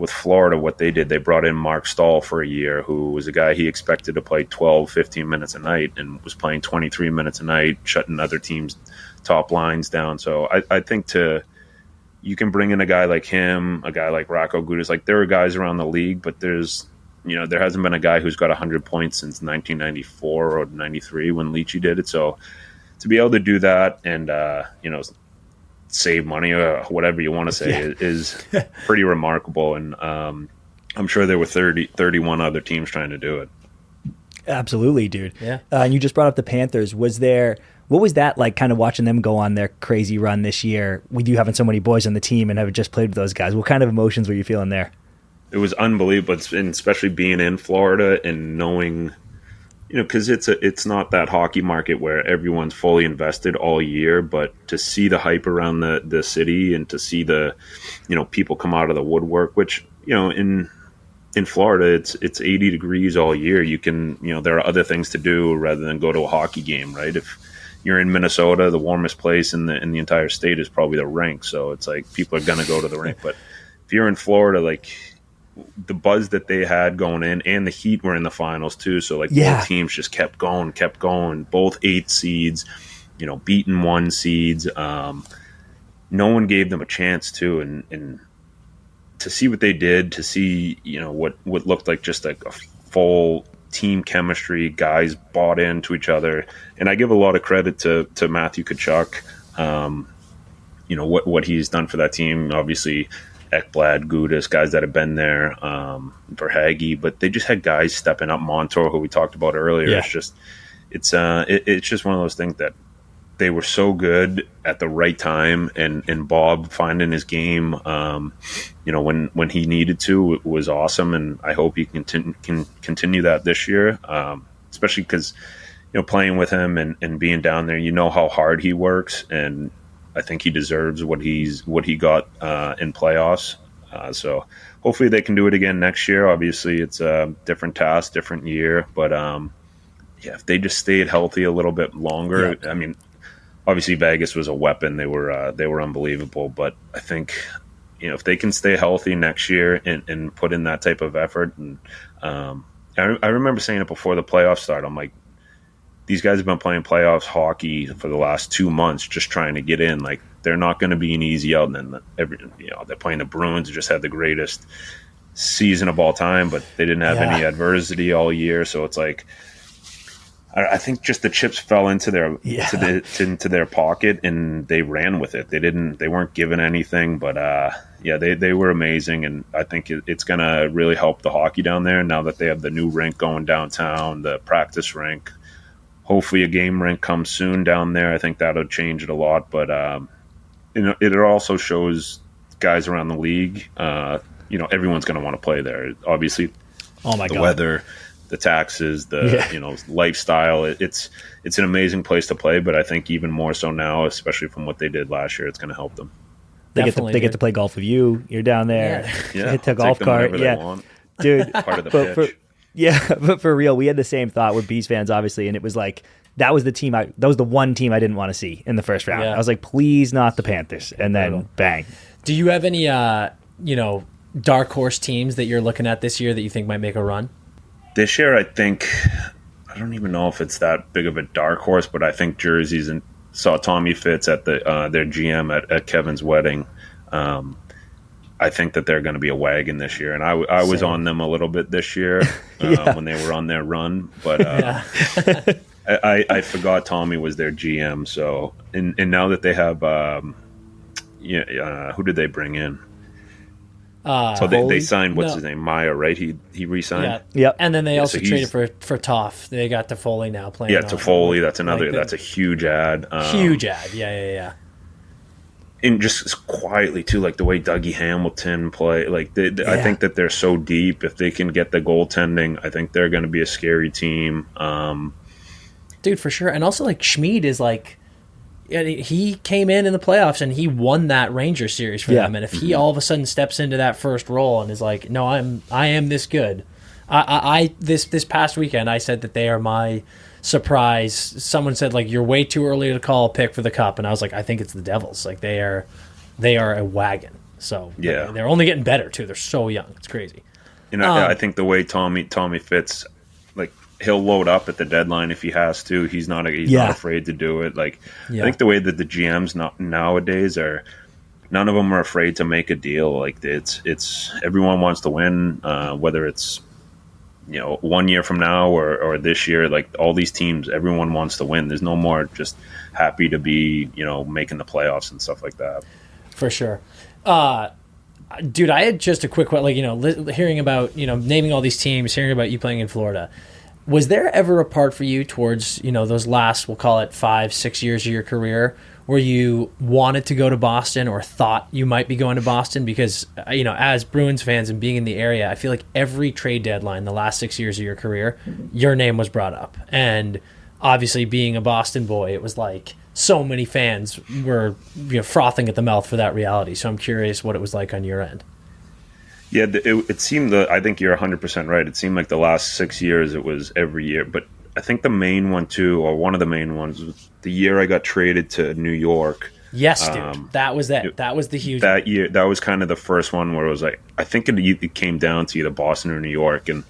Florida, what they did, they brought in Mark Stahl for a year, who was a guy he expected to play 12, 15 minutes a night and was playing 23 minutes a night, shutting other teams' top lines down. So I think you can bring in a guy like him, a guy like Rocco Gudis. Like there are guys around the league, but there hasn't been a guy who's got 100 points since 1994 or 93 when Leachy did it. So to be able to do that and, save money or whatever you want to say is pretty remarkable. And I'm sure there were 31 other teams trying to do it. Absolutely, dude. Yeah. And you just brought up the Panthers. What was that like, kind of watching them go on their crazy run this year? We do having so many boys on the team and have just played with those guys. What kind of emotions were you feeling there? It was unbelievable, and especially being in Florida and knowing, because it's not that hockey market where everyone's fully invested all year, but to see the hype around the city and to see the, people come out of the woodwork, which, in Florida, it's 80 degrees all year. You can, there are other things to do rather than go to a hockey game, right? If you're in Minnesota, the warmest place in the entire state is probably the rink. So it's like people are going to go to the rink. But if you're in Florida, like the buzz that they had going in, and the Heat were in the finals too. So like both teams just kept going. Both 8 seeds, beating 1 seeds. No one gave them a chance to, and to see what they did, to see what looked like just like a full team chemistry, guys bought into each other, and I give a lot of credit to Matthew Tkachuk. What he's done for that team. Obviously, Ekblad, Gudas, guys that have been there, Verhaeghe, but they just had guys stepping up. Montour, who we talked about earlier, it's just one of those things that they were so good at the right time, and Bob finding his game, when he needed to, was awesome, and I hope he can continue that this year, especially because playing with him and being down there, how hard he works, and I think he deserves what he got in playoffs. So hopefully they can do it again next year. Obviously, it's a different task, different year, but if they just stayed healthy a little bit longer, I mean. Obviously, Vegas was a weapon. They were unbelievable. But I think, if they can stay healthy next year and put in that type of effort, and I remember saying it before the playoffs started. I'm like, these guys have been playing playoffs hockey for the last 2 months, just trying to get in. Like, they're not going to be an easy out. And then they're playing the Bruins, who just had the greatest season of all time, but they didn't have any adversity all year. So it's like, I think just the chips fell into their into their pocket, and they ran with it. They weren't given anything, but they were amazing, and I think it's going to really help the hockey down there now that they have the new rink going downtown, the practice rink. Hopefully a game rink comes soon down there. I think that'll change it a lot, but it also shows guys around the league, everyone's going to want to play there. Obviously, the weather, the taxes, the lifestyle. It's an amazing place to play, but I think even more so now, especially from what they did last year, it's going to help them. They get to play golf with you. You're down there. Yeah, hit the golf cart. Dude. Part of the pitch. But for real, we had the same thought. We're Bees fans, obviously, and it was like that was the one team I didn't want to see in the first round. I was like, please, not the Panthers, and then bang. Do you have any dark horse teams that you're looking at this year that you think might make a run? This year, I think, I don't even know if it's that big of a dark horse, but I think Jersey's and saw Tommy Fitz at their GM at Kevin's wedding. I think that they're going to be a wagon this year, and I was on them a little bit this year when they were on their run, but I forgot Tommy was their GM. So and now that they have, who did they bring in? So they signed his name, Maya, right? He re-signed. Yeah. And then they also traded for Toff. They got Toffoli now playing. Yeah, Toffoli. That's another. That's a huge ad. Huge ad. Yeah. And just quietly too, like the way Dougie Hamilton play. Like I think that they're so deep. If they can get the goaltending, I think they're going to be a scary team. Dude, for sure. And also, like, Schmid is like. He came in the playoffs and he won that Ranger series for them. And if he all of a sudden steps into that first role and is like, no, I am this good. This past weekend I said that they are my surprise. Someone said, like, you're way too early to call a pick for the Cup, and I was like, I think it's the Devils. Like, they are a wagon. So they're only getting better too. They're so young. It's crazy. I think the way Tommy Fitz, like, he'll load up at the deadline if he has to. He's not afraid to do it. Like, I think the way that the GMs nowadays are, none of them are afraid to make a deal. Like, it's everyone wants to win, whether it's 1 year from now or this year. Like, all these teams, everyone wants to win. There's no more just happy to be making the playoffs and stuff like that. For sure. Dude, I had just a quick one, like, hearing about, naming all these teams, hearing about you playing in Florida. Was there ever a part for you towards, those last, we'll call it 5-6 years of your career, where you wanted to go to Boston or thought you might be going to Boston? Because, as Bruins fans and being in the area, I feel like every trade deadline the last 6 years of your career, your name was brought up. And obviously being a Boston boy, it was like so many fans were frothing at the mouth for that reality. So I'm curious what it was like on your end. Yeah, it seemed I think you're 100% right. It seemed like the last 6 years it was every year, but I think the main one too, or one of the main ones, was the year I got traded to New York. Yes, dude. That was it. That was the huge that year. That was kind of the first one where it was like, I think it came down to either Boston or New York. And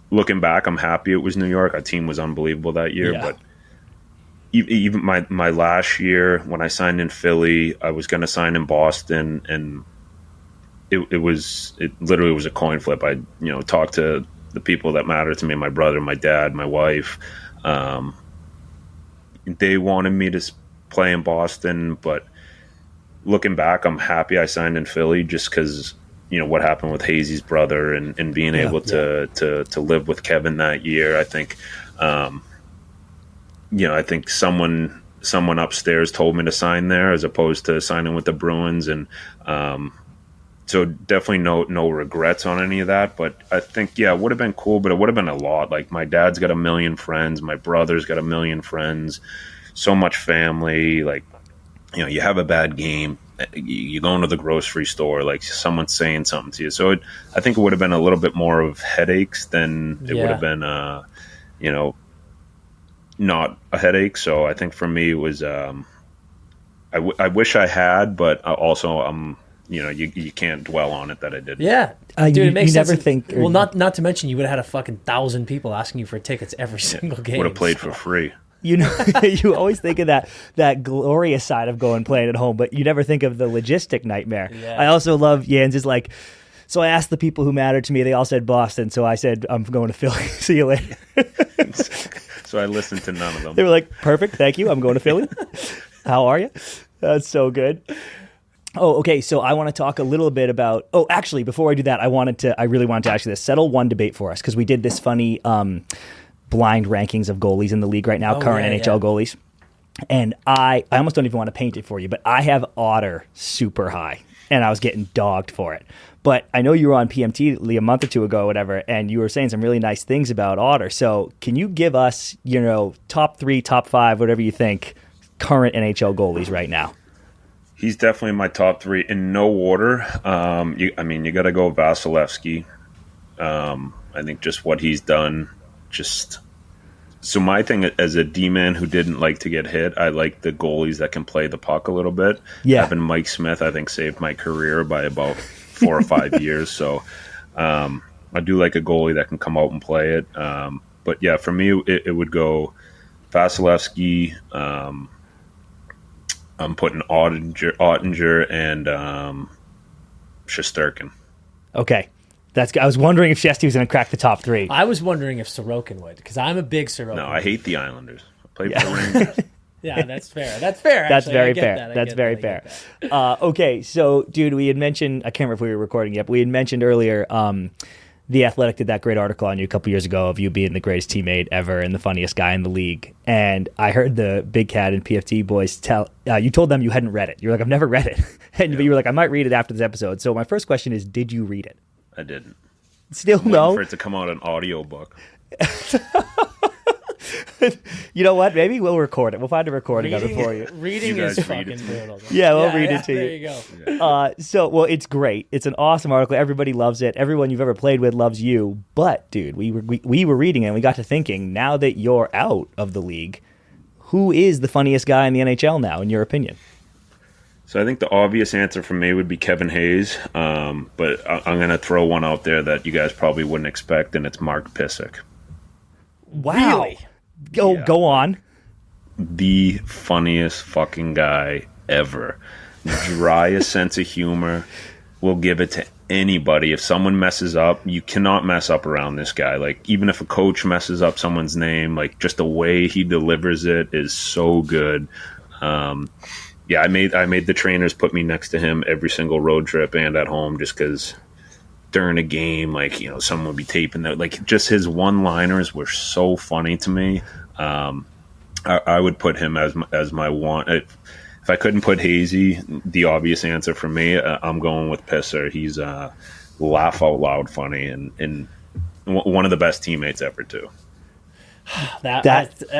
looking back, I'm happy it was New York. Our team was unbelievable that year. Yeah. But even my last year when I signed in Philly, I was going to sign in Boston, and it literally was a coin flip. I talked to the people that matter to me, my brother, my dad, my wife. They wanted me to play in Boston, but looking back, I'm happy I signed in Philly just because what happened with Hazy's brother and being able to live with Kevin that year. I think I think someone upstairs told me to sign there as opposed to signing with the Bruins, and so definitely no regrets on any of that. But I think it would have been cool, but it would have been a lot. Like, my dad's got 1 million friends, my brother's got 1 million friends, so much family. Like, you have a bad game, you go into the grocery store, like someone's saying something to you. So I think it would have been a little bit more of headaches than it would have been, not a headache. So I think for me it was, I wish I had, but also you can't dwell on it that I didn't. Yeah, dude, it makes sense. Never think. Well, not to mention you would have had a fucking 1,000 people asking you for tickets every single game. Would have played for free. You always think of that glorious side of going playing at home, but you never think of the logistic nightmare. Yeah. I also love Jans is like, so I asked the people who mattered to me, they all said Boston, so I said, I'm going to Philly. See you later. So I listened to none of them. They were like, perfect, thank you, I'm going to Philly. How are you? That's so good. Oh, okay, so I want to talk a little bit about, actually, before I do that, I really wanted to ask you this. Settle one debate for us, because we did this funny blind rankings of goalies in the league right now, current NHL goalies. And I almost don't even want to paint it for you, but I have Otter super high, and I was getting dogged for it. But I know you were on PMT a month or two ago, or whatever, and you were saying some really nice things about Otter. So can you give us, top 3, top 5, whatever you think, current NHL goalies right now? He's definitely my top 3 in no order. You got to go Vasilevsky. I think just what he's done, so my thing as a D-man who didn't like to get hit, I like the goalies that can play the puck a little bit. Yeah. Having Mike Smith, I think, saved my career by about 4 or 5 years. So I do like a goalie that can come out and play it. But yeah, for me, it would go Vasilevsky. I'm putting Ottinger and Shesterkin. Okay. I was wondering if Shesty was going to crack the top 3. I was wondering if Sorokin would, because I'm a big Sorokin. No, I hate the Islanders. I played for the Rangers. Yeah, that's fair. That's fair. That's very fair. That's very fair. Okay, so, dude, we had mentioned, I can't remember if we were recording yet, but we had mentioned earlier, The Athletic did that great article on you a couple years ago of you being the greatest teammate ever and the funniest guy in the league. And I heard the Big Cat and PFT boys you told them you hadn't read it. You were like, I've never read it. And you were like, I might read it after this episode. So my first question is, did you read it? I didn't. Still no? For it to come out an audio book. You know what? Maybe we'll record it. We'll find a recording of it for you. Reading is fucking brutal. Yeah, we'll read it to you. There you go. So it's great. It's an awesome article. Everybody loves it. Everyone you've ever played with loves you. But, dude, we were reading it and we got to thinking, now that you're out of the league, who is the funniest guy in the NHL now, in your opinion? So I think the obvious answer for me would be Kevin Hayes, but I'm going to throw one out there that you guys probably wouldn't expect, and it's Mark Pysyk. Wow. Really? Go on. The funniest fucking guy ever. Driest sense of humor. Will give it to anybody. If someone messes up, you cannot mess up around this guy. Like, even if a coach messes up someone's name, like, just the way he delivers it is so good. Yeah, I made the trainers put me next to him every single road trip and at home, just because during a game, like, someone would be taping that. Like, just his one-liners were so funny to me. I would put him as my one. If I couldn't put Hazy, the obvious answer for me, I'm going with Pisser. He's laugh out loud funny and one of the best teammates ever too.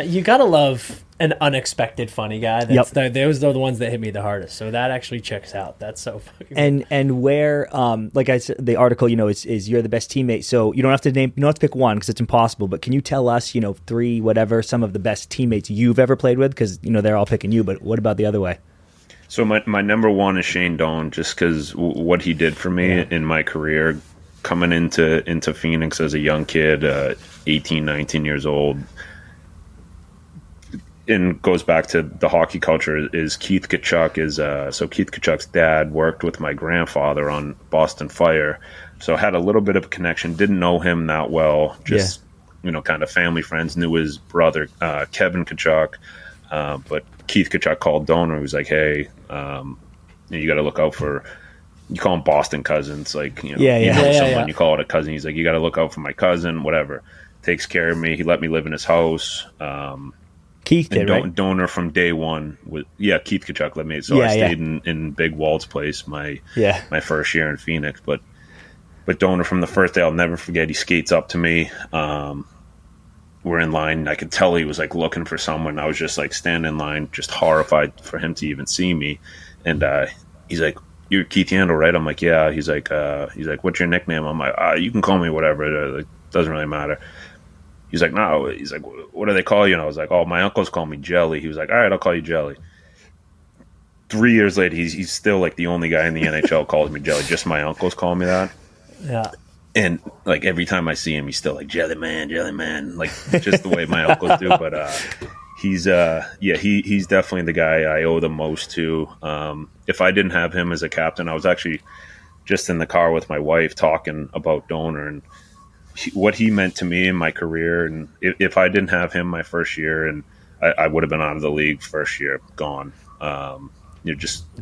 You gotta love an unexpected funny guy. Those are the ones that hit me the hardest. So that actually checks out. That's so fucking. And where, like I said, the article, is you're the best teammate. So you don't have to pick one because it's impossible. But can you tell us, three, whatever, some of the best teammates you've ever played with? Because they're all picking you. But what about the other way? So my number one is Shane Doan, just because what he did for me in my career, coming into Phoenix as a young kid, 18, 19 years old. And goes back to the hockey culture is Keith Tkachuk so Keith Tkachuk's dad worked with my grandfather on Boston Fire, so had a little bit of a connection. Didn't know him that well, just kind of family friends. Knew his brother Kevin Tkachuk, but Keith Tkachuk called Donor. He was like, hey, you got to look out for. You call them Boston cousins, like you know someone. You call it a cousin. He's like, you got to look out for my cousin. Whatever, takes care of me. He let me live in his house. Keith did, right? Donor from day one. Keith Tkachuk let me. So I stayed in Big Walt's place my first year in Phoenix. But Donor from the first day, I'll never forget. He skates up to me. We're in line. I could tell he was like looking for someone. I was just like standing in line, just horrified for him to even see me. And he's like, "You're Keith Yandle, right?" I'm like, "Yeah." He's like, "What's your nickname?" I'm like, "You can call me whatever. It doesn't really matter." He's like, no. He's like, what do they call you? And I was like, oh, my uncles call me Jelly. He was like, all right, I'll call you Jelly. 3 years later, he's still like the only guy in the NHL calls me Jelly. Just my uncles call me that. Yeah. And like every time I see him, he's still like Jelly Man, like just the way my uncles do. But he's definitely the guy I owe the most to. If I didn't have him as a captain, I was actually just in the car with my wife talking about Donor and what he meant to me in my career. And if I didn't have him my first year, and I would have been out of the league first year, gone.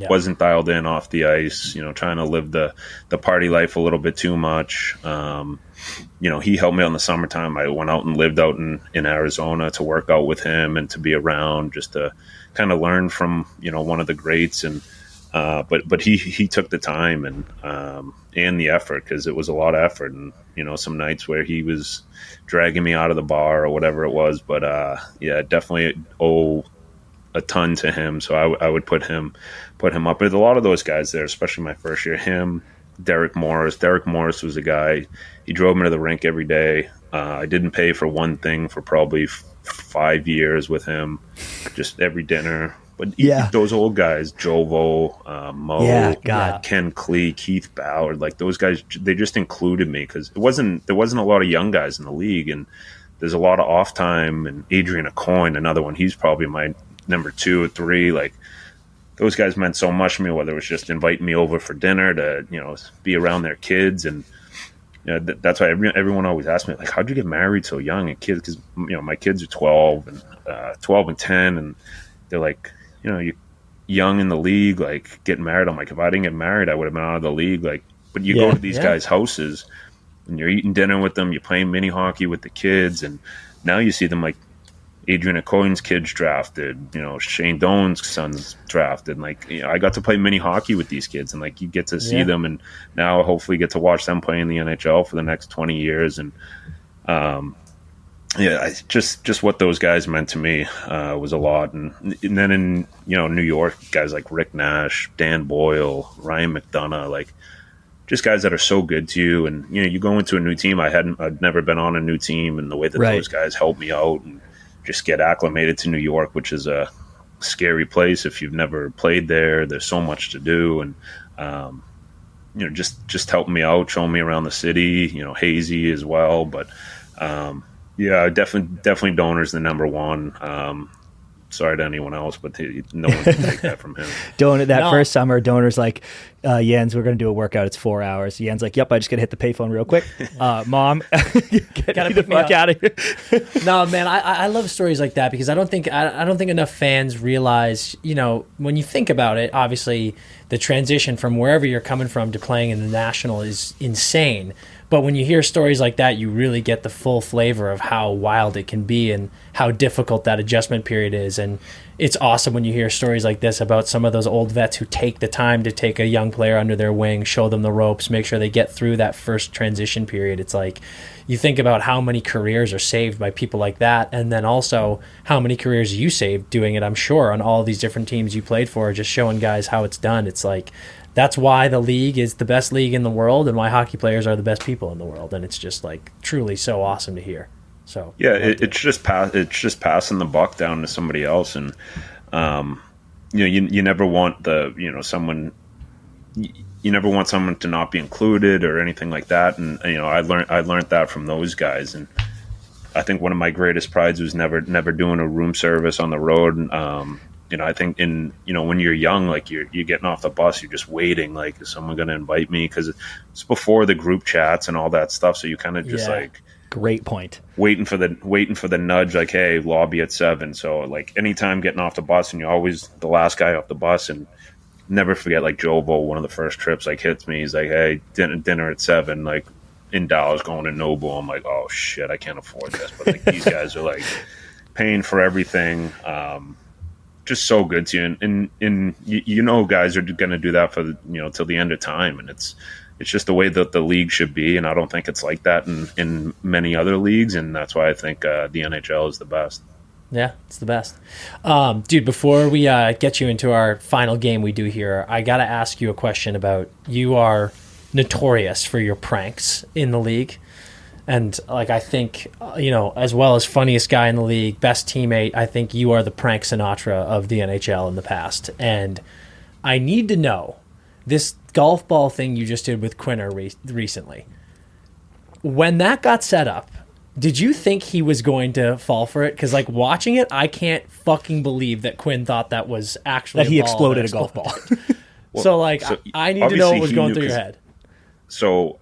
Wasn't dialed in off the ice, trying to live the party life a little bit too much. He helped me out in the summertime. I went out and lived out in Arizona to work out with him and to be around, just to kind of learn from, one of the greats. And but he took the time and the effort, because it was a lot of effort, and some nights where he was dragging me out of the bar or whatever it was. But definitely owe a ton to him. So I would put him up with a lot of those guys there, especially my first year. Him, Derek Morris. Derek Morris was a guy. He drove me to the rink every day. I didn't pay for one thing for probably 5 years with him, just every dinner. But those old guys, Jovo, Mo, Ken Klee, Keith Ballard, like those guys, they just included me because there wasn't a lot of young guys in the league, and there's a lot of off time. And Adrian Acoin, another one, he's probably my number 2 or 3. Like those guys meant so much to me, whether it was just inviting me over for dinner to be around their kids. And that's why everyone always asks me, like, how'd you get married so young? And kids, because my kids are 12 and 10, and they're like, you're young in the league, like getting married. I'm like, if I didn't get married, I would have been out of the league. Like, but you go to these guys' houses and you're eating dinner with them, you're playing mini hockey with the kids, and now you see them like Adrian Acoin's kids drafted, Shane Doan's son's drafted. And like, I got to play mini hockey with these kids, and like you get to see them, and now hopefully get to watch them play in the NHL for the next 20 years. And just what those guys meant to me was a lot. And then in New York, guys like Rick Nash, Dan Boyle, Ryan McDonough, like just guys that are so good to you. And you go into a new team. I'd never been on a new team, and the way that those guys helped me out and just get acclimated to New York, which is a scary place if you've never played there. There's so much to do, and just helping me out, showing me around the city. Hazy as well, but. Definitely Donor's the number one. Sorry to anyone else, but no one can take that from him. Donor, first summer, Donor's like, Jens, we're going to do a workout. It's 4 hours. Jens like, yep, I just got to hit the payphone real quick. Mom, get me the fuck out of here. No, man, I love stories like that, because I don't think enough fans realize, when you think about it, obviously the transition from wherever you're coming from to playing in the National is insane. But when you hear stories like that, you really get the full flavor of how wild it can be and how difficult that adjustment period is. And it's awesome when you hear stories like this about some of those old vets who take the time to take a young player under their wing, show them the ropes, make sure they get through that first transition period. It's like you think about how many careers are saved by people like that, and then also how many careers you saved doing it, I'm sure, on all these different teams you played for, just showing guys how it's done. It's like that's why the league is the best league in the world and why hockey players are the best people in the world. And it's just like truly so awesome to hear. So yeah, it's just passing the buck down to somebody else. And, you never want someone, you never want someone to not be included or anything like that. And, I learned that from those guys. And I think one of my greatest prides was never doing a room service on the road. I think when you're young, like you're getting off the bus, you're just waiting, like, is someone going to invite me? Because it's before the group chats and all that stuff. So you kind of just great point. Waiting for the nudge, like, hey, lobby at 7. So like anytime getting off the bus, and you're always the last guy off the bus. And never forget, like Jovo, one of the first trips, like hits me. He's like, hey, dinner at 7, like in Dallas, going to Noble. I'm like, oh shit, I can't afford this. But like these guys are like paying for everything. Just so good to you, and guys are going to do that for till the end of time, and it's just the way that the league should be, and I don't think it's like that in many other leagues, and that's why I think the NHL is the best. Yeah, it's the best. Dude, before we get you into our final game we do here, I got to ask you a question about, you are notorious for your pranks in the league. And like, I think, as well as funniest guy in the league, best teammate, I think you are the prank Sinatra of the NHL in the past. And I need to know, this golf ball thing you just did with Quinner recently, when that got set up, did you think he was going to fall for it? Because like watching it, I can't fucking believe that Quinn thought that was actually that he exploded a golf ball. I need to know what was going through your head. So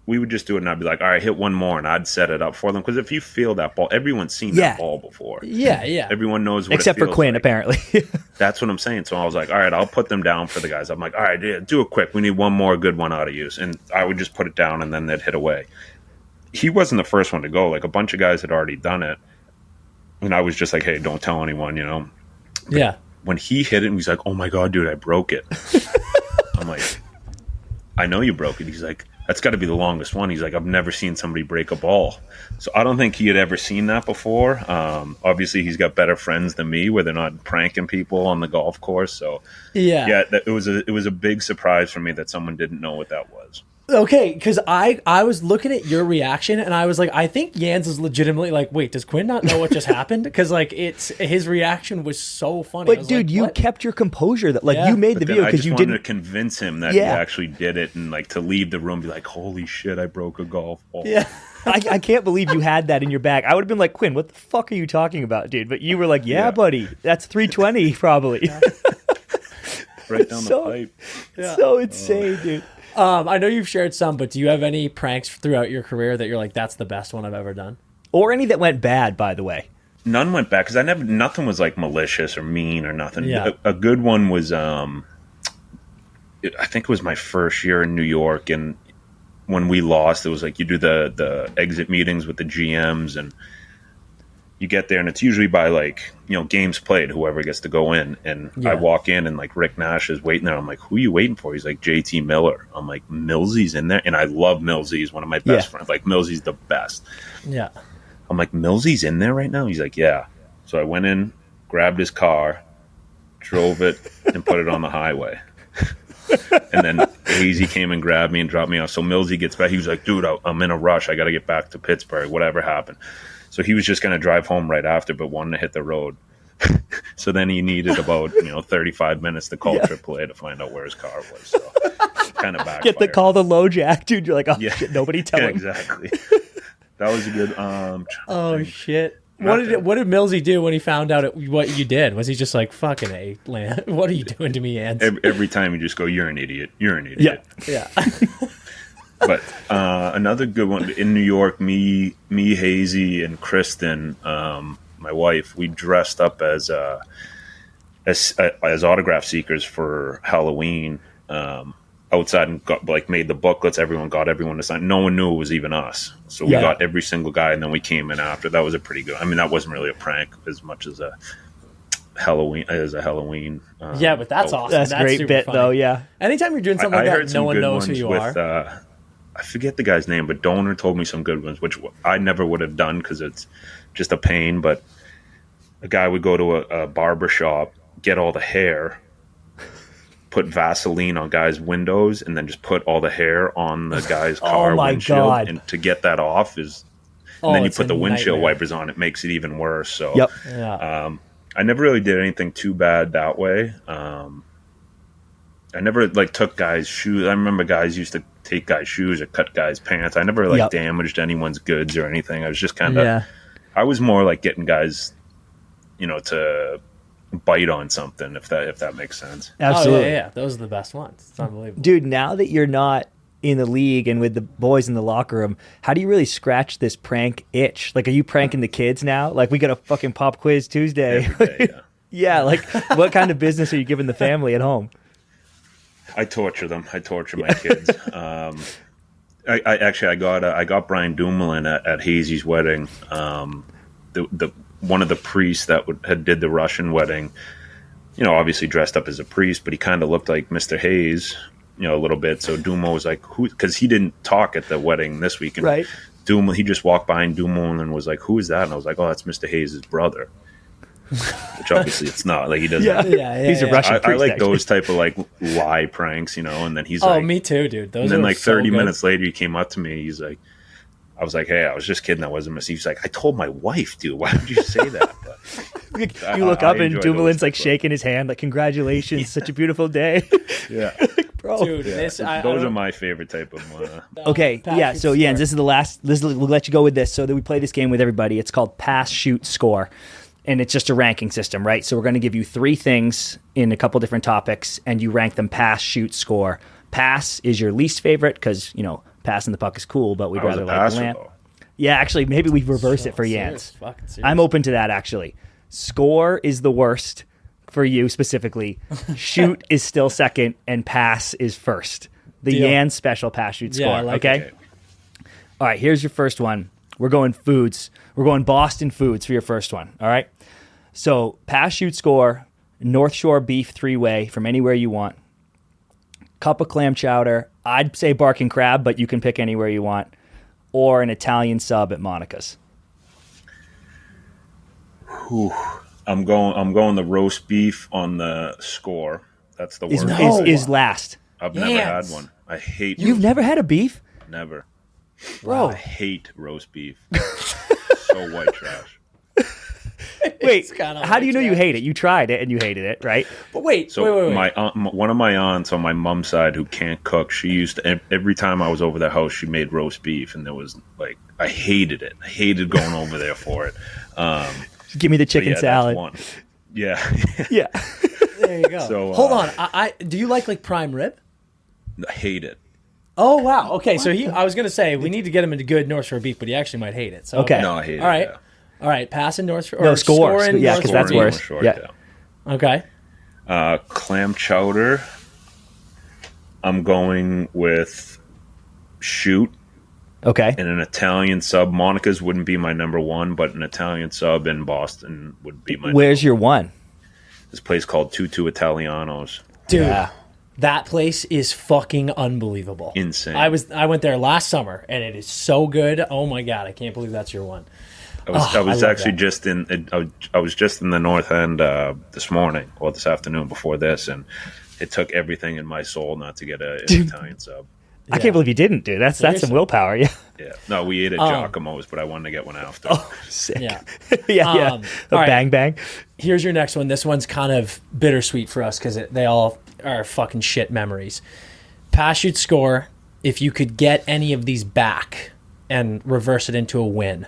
we would just do it, and I'd be like, all right, hit one more, and I'd set it up for them. Because if you feel that ball, everyone's seen that ball before. Yeah. Everyone knows what except it feels for Quinn, like. apparently. That's what I'm saying. So I was like, all right, I'll put them down for the guys. I'm like, all right, yeah, do it quick. We need one more good one out of you. And I would just put it down, and then they'd hit away. He wasn't the first one to go. Like, a bunch of guys had already done it. And I was just like, hey, don't tell anyone, But yeah. When he hit it, he's like, oh, my God, dude, I broke it. I'm like, I know you broke it. He's like, that's got to be the longest one. He's like, I've never seen somebody break a ball. So I don't think he had ever seen that before. Obviously, he's got better friends than me where they're not pranking people on the golf course. So yeah, it was a big surprise for me that someone didn't know what that was. Okay, because I was looking at your reaction, and I was like, I think Jans is legitimately like, wait, does Quinn not know what just happened? Because like his reaction was so funny. But dude, like, you kept your composure. That you made the video because you didn't to convince him that he actually did it, and like to leave the room, be like, holy shit, I broke a golf ball. Yeah. I can't believe you had that in your bag. I would have been like, Quinn, what the fuck are you talking about, dude? But you were like, yeah. buddy, that's 320 probably. Right down the pipe. Yeah. So insane, dude. I know you've shared some, but do you have any pranks throughout your career that you're like, that's the best one I've ever done? Or any that went bad, by the way? None went bad, because nothing was like malicious or mean or nothing. Yeah. A good one was, I think it was my first year in New York, and when we lost, it was like you do the exit meetings with the GMs, and you get there, and it's usually by like, games played, whoever gets to go in. And I walk in, and like Rick Nash is waiting there. I'm like, who are you waiting for? He's like, JT Miller. I'm like, Millsy's in there? And I love Millsy. He's one of my best friends. Like, Millsy's the best. Yeah. I'm like, Millsy's in there right now? He's like, yeah. So I went in, grabbed his car, drove it, and put it on the highway. And then Hazy came and grabbed me and dropped me off. So Millsy gets back. He was like, dude, I'm in a rush. I got to get back to Pittsburgh, whatever happened. So he was just going to drive home right after, but wanted to hit the road. So then he needed about 35 minutes to call AAA to find out where his car was. So kind of backfired. Get the call the low jack, dude. You're like, oh shit, nobody tell him. Exactly. That was a good. Oh shit. What did Millsy do when he found out what you did? Was he just like, fucking A, Lan, what are you doing to me, Ants? Every time you just go, you're an idiot. You're an idiot. Yeah. But another good one in New York, me, Hazy, and Kristen, my wife, we dressed up as autograph seekers for Halloween. outside and got made the booklets. Everyone to sign. No one knew it was even us. So we got every single guy, and then we came in after. That was a pretty good. I mean, that wasn't really a prank as much as a Halloween. Yeah, but that's awesome. That's that's great super bit funny. though. Yeah. Anytime you're doing something I like heard that, some no one good knows who ones you with, are. I forget the guy's name, but Donor told me some good ones, which I never would have done because it's just a pain. But a guy would go to a barber shop, get all the hair, put Vaseline on guys' windows, and then just put all the hair on the guy's car windshield. God. And to get that off and then you put the windshield wipers on, it makes it even worse. So Yeah. I never really did anything too bad that way. I never took guys' shoes. I remember guys used to take guys' shoes or cut guys' pants. I never damaged anyone's goods or anything. I was just kind of, I was more like getting guys, to bite on something, if that makes sense. Absolutely. Oh, yeah. Those are the best ones. It's unbelievable. Dude, now that you're not in the league and with the boys in the locker room, how do you really scratch this prank itch? Like, are you pranking the kids now? Like, we got a fucking pop quiz Tuesday. Every day, Yeah, like, what kind of business are you giving the family at home? I torture them. I torture my kids. I got Brian Dumoulin at Hazy's wedding. The one of the priests that had did the Russian wedding, obviously dressed up as a priest, but he kind of looked like Mr. Hayes, a little bit. So Dumo was like, who? Because he didn't talk at the wedding this week, and right? He just walked behind Dumoulin and was like, "Who is that?" And I was like, "Oh, that's Mr. Hayes' brother." Which obviously it's not. Like, he doesn't. He's a Russian priest. I like actually. those type of lie pranks, and then he's Oh, like, me too, dude. Those and then are 30 so minutes later, he came up to me. He's like, I was like, "Hey, I was just kidding. That wasn't He's like, I told my wife, dude. Why would you say that?" But you look up and enjoy Dumoulin's those like type of- shaking his hand, like, "Congratulations, such a beautiful day." Yeah, Bro. Dude, this those are my favorite type of. Okay, yeah. So Score. Jens, this is the last. We'll let you go with this, so that we play this game with everybody. It's called Pass, Shoot, Score, and it's just a ranking system, right? So we're going to give you 3 things in a couple different topics, and you rank them: pass, shoot, score. Pass is your least favorite because passing the puck is cool, but we'd I was rather a like passer, land. though. Yeah, actually, maybe we reverse it for Jens. I'm open to that, actually. Score is the worst for you specifically. Shoot is still second, and pass is first. The Deal. Jens special pass, shoot, score. Yeah, I like okay? All right, here's your first one. We're going foods. We're going Boston foods for your first one. All right? So, pass, shoot, score, North Shore beef 3-way from anywhere you want. Cup of clam chowder. I'd say bark and crab, but you can pick anywhere you want. Or an Italian sub at Monica's. Whew. I'm going the roast beef on the score. That's the worst. Is last. I've never had one. I hate. You've never had a beef? Never. Bro. I hate roast beef. So white trash. Wait, how do you know you hate it? You tried it and you hated it, right? But wait, So wait. my aunt, one of my aunts on my mom's side who can't cook, she used to, every time I was over their house, she made roast beef, and there was like, I hated it. I hated going over there for it. Give me the chicken salad. That's one. Yeah. Yeah. There you go. So, hold on. I do you like prime rib? I hate it. Oh wow. Okay, so I was gonna say we need to get him into good North Shore beef, but he actually might hate it. So Okay. No, I hate it. All right. Yeah. All right, pass in North Shore. No, score. in Yeah, North 'cause Shore that's beef. worse. Short, Yeah. Okay. Clam chowder. I'm going with shoot. Okay. And an Italian sub. Monica's wouldn't be my number one, but an Italian sub in Boston would be my Where's your one? This place called Tutu Italianos. Dude, Yeah. that place is fucking unbelievable. Insane. I went there last summer and it is so good. Oh my god, I can't believe that's your one. I was I love actually that. just in. I was just in the North End this morning or this afternoon before this, and it took everything in my soul not to get an Italian sub. I can't believe you didn't, dude. That's some Seriously? willpower. Yeah. Yeah, no, we ate at Giacomo's, but I wanted to get one after. Sick. Yeah. yeah. all right. Bang bang. Here's your next one. This one's kind of bittersweet for us because they all are fucking shit memories. Pass, shoot, score. If you could get any of these back and reverse it into a win.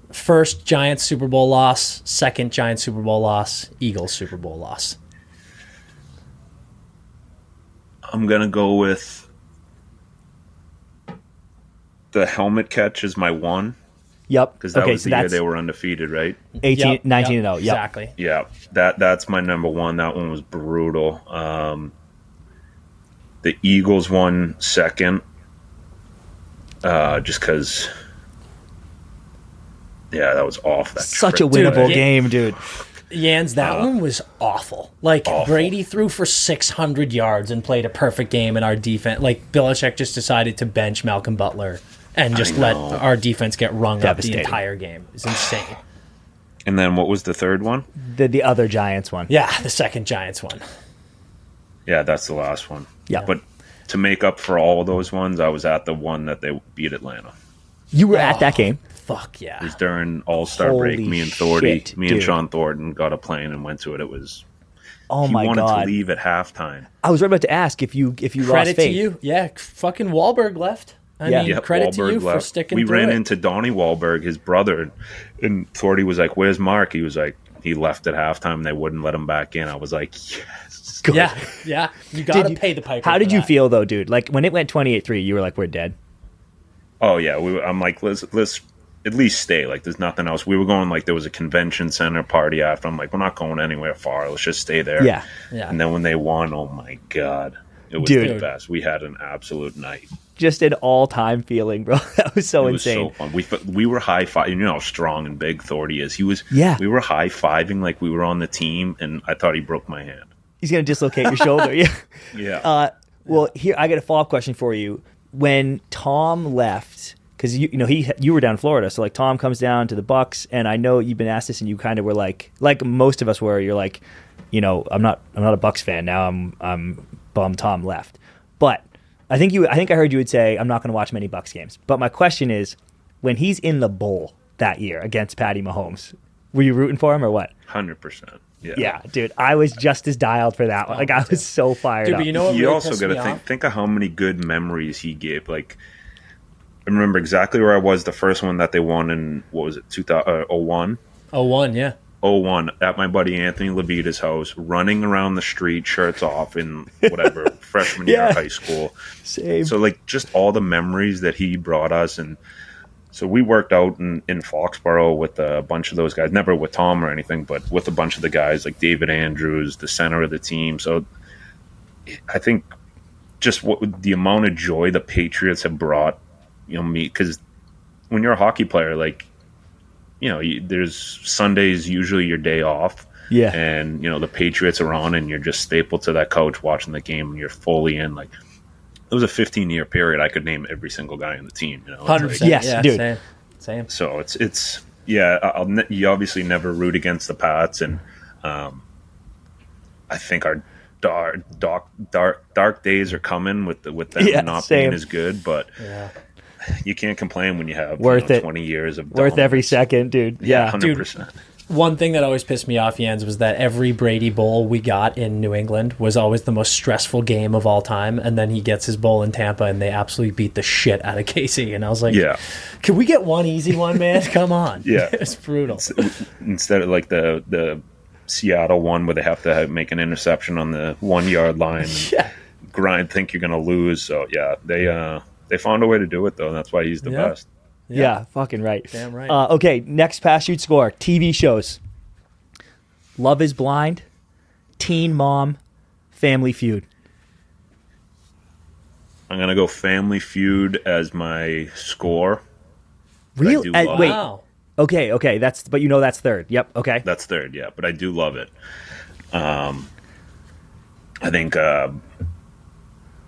First Giants Super Bowl loss. Second Giants Super Bowl loss. Eagles Super Bowl loss. I'm gonna go with the helmet catch as my one Yep. because that was so the year that's they were undefeated, right? 18, Yep, 19 yep, and 0. Yep. Exactly. Yeah, that's my number one. That one was brutal. The Eagles won second, just because. Yeah, that was off. Such a winnable game, dude. Yans, that one was awful. Like, awful. Brady threw for 600 yards and played a perfect game in our defense. Like, Belichick just decided to bench Malcolm Butler and just let our defense get rung up the entire game. It's insane. And then what was the third one? The other Giants one. Yeah, the second Giants one. Yeah, that's the last one. Yeah. But to make up for all of those ones, I was at the one that they beat Atlanta. You were at that game? Fuck yeah. It was during All-Star break. Me and Sean Thornton got a plane and went to it. It was... Oh, my God. He wanted to leave at halftime. I was right about to ask if you lost faith. Credit to you. Yeah, fucking Wahlberg left. I mean, credit to you for sticking through it. We ran into Donnie Wahlberg, his brother, and Thordy was like, "Where's Mark?" He was like, he left at halftime. They wouldn't let him back in. I was like, yes. Good. Yeah. You got to pay the piper. How did you feel, though, dude? Like, when it went 28-3, you were like, we're dead. Oh, yeah. I'm like, let's at least stay. Like, there's nothing else. We were going, like, there was a convention center party after. I'm like, we're not going anywhere far. Let's just stay there. Yeah. And then when they won, oh, my God. It was the best. We had an absolute night. Just an all-time feeling, bro. That was so insane. It was so fun. We were high-fiving. You know how strong and big Thordy is. We were high-fiving like we were on the team, and I thought he broke my hand. He's going to dislocate your shoulder. Yeah. Yeah. Well, here, I got a follow-up question for you. When Tom left, because you were down in Florida, so like Tom comes down to the Bucks, and I know you've been asked this, and you kind of were like most of us were. You're like, I'm not a Bucks fan now. I'm bummed Tom left, but I think I heard you would say I'm not going to watch many Bucks games. But my question is, when he's in the bowl that year against Patty Mahomes, were you rooting for him or what? 100%. Yeah, dude, I was just as dialed for that one. Like, I was so fired up. But you know what? You really also got to think of how many good memories he gave. Like, I remember exactly where I was the first one that they won in, what was it, 2001? 01, yeah. 01 at my buddy Anthony Levita's house, running around the street, shirts off in whatever freshman year of high school. Same. So like just all the memories that he brought us, and so we worked out in Foxborough with a bunch of those guys, never with Tom or anything, but with a bunch of the guys like David Andrews, the center of the team. So I think just the amount of joy the Patriots have brought, me, because when you're a hockey player, like, there's Sundays usually your day off. Yeah. And, the Patriots are on and you're just stapled to that couch watching the game and you're fully in. Like, it was a 15-year period. I could name every single guy on the team. 100%. Like, yes, dude. Same. So it's you obviously never root against the Pats. And I think our dark days are coming with them not being as good. But you can't complain when you have 20 years of dominance. Worth every second, dude. Yeah, 100%. Dude, one thing that always pissed me off, Jens, was that every Brady Bowl we got in New England was always the most stressful game of all time, and then he gets his bowl in Tampa, and they absolutely beat the shit out of Casey. And I was like, can we get one easy one, man? Come on. Yeah. It's brutal. Instead of like the Seattle one where they have to make an interception on the 1 yard line and think you're going to lose. So, they found a way to do it, though, and that's why he's the best. Yeah, fucking right. Damn right. Okay, next pass, shoot, score. TV shows. Love is Blind, Teen Mom, Family Feud. I'm going to go Family Feud as my score. Really? Wait. Wow. Okay. That's third. Yep. Okay. That's third, yeah, but I do love it. I think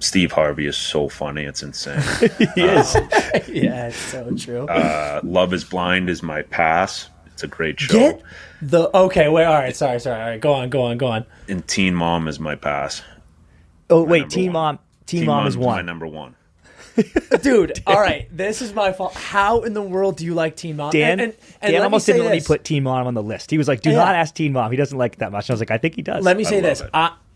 Steve Harvey is so funny; it's insane. He is. Yeah, it's so true. Love is Blind is my pass. It's a great show. All right. Sorry. All right, go on. And Teen Mom is my pass. Oh wait, Teen Mom is one. My number one. Dude, all right, this is my fault. How in the world do you like Teen Mom? Dan almost didn't let me put Teen Mom on the list. He was like, do not ask Teen Mom. He doesn't like it that much. And I was like, I think he does. Let me say this. it.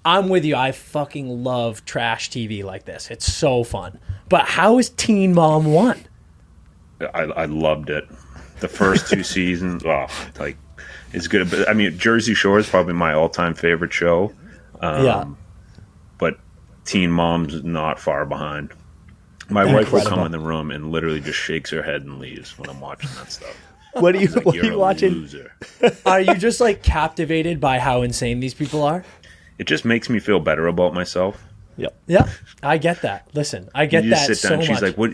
I'm with you. I fucking love trash TV like this. It's so fun. But how is Teen Mom one? I loved it. The first two seasons, it's good. But I mean, Jersey Shore is probably my all-time favorite show. But Teen Mom's not far behind. My wife will come in the room and literally just shakes her head and leaves when I'm watching that stuff. What are you You're watching? a loser. Are you just like captivated by how insane these people are? It just makes me feel better about myself. Yep. Yeah, I get that. Listen, I get You that just sit down. so She's much. like, "What?"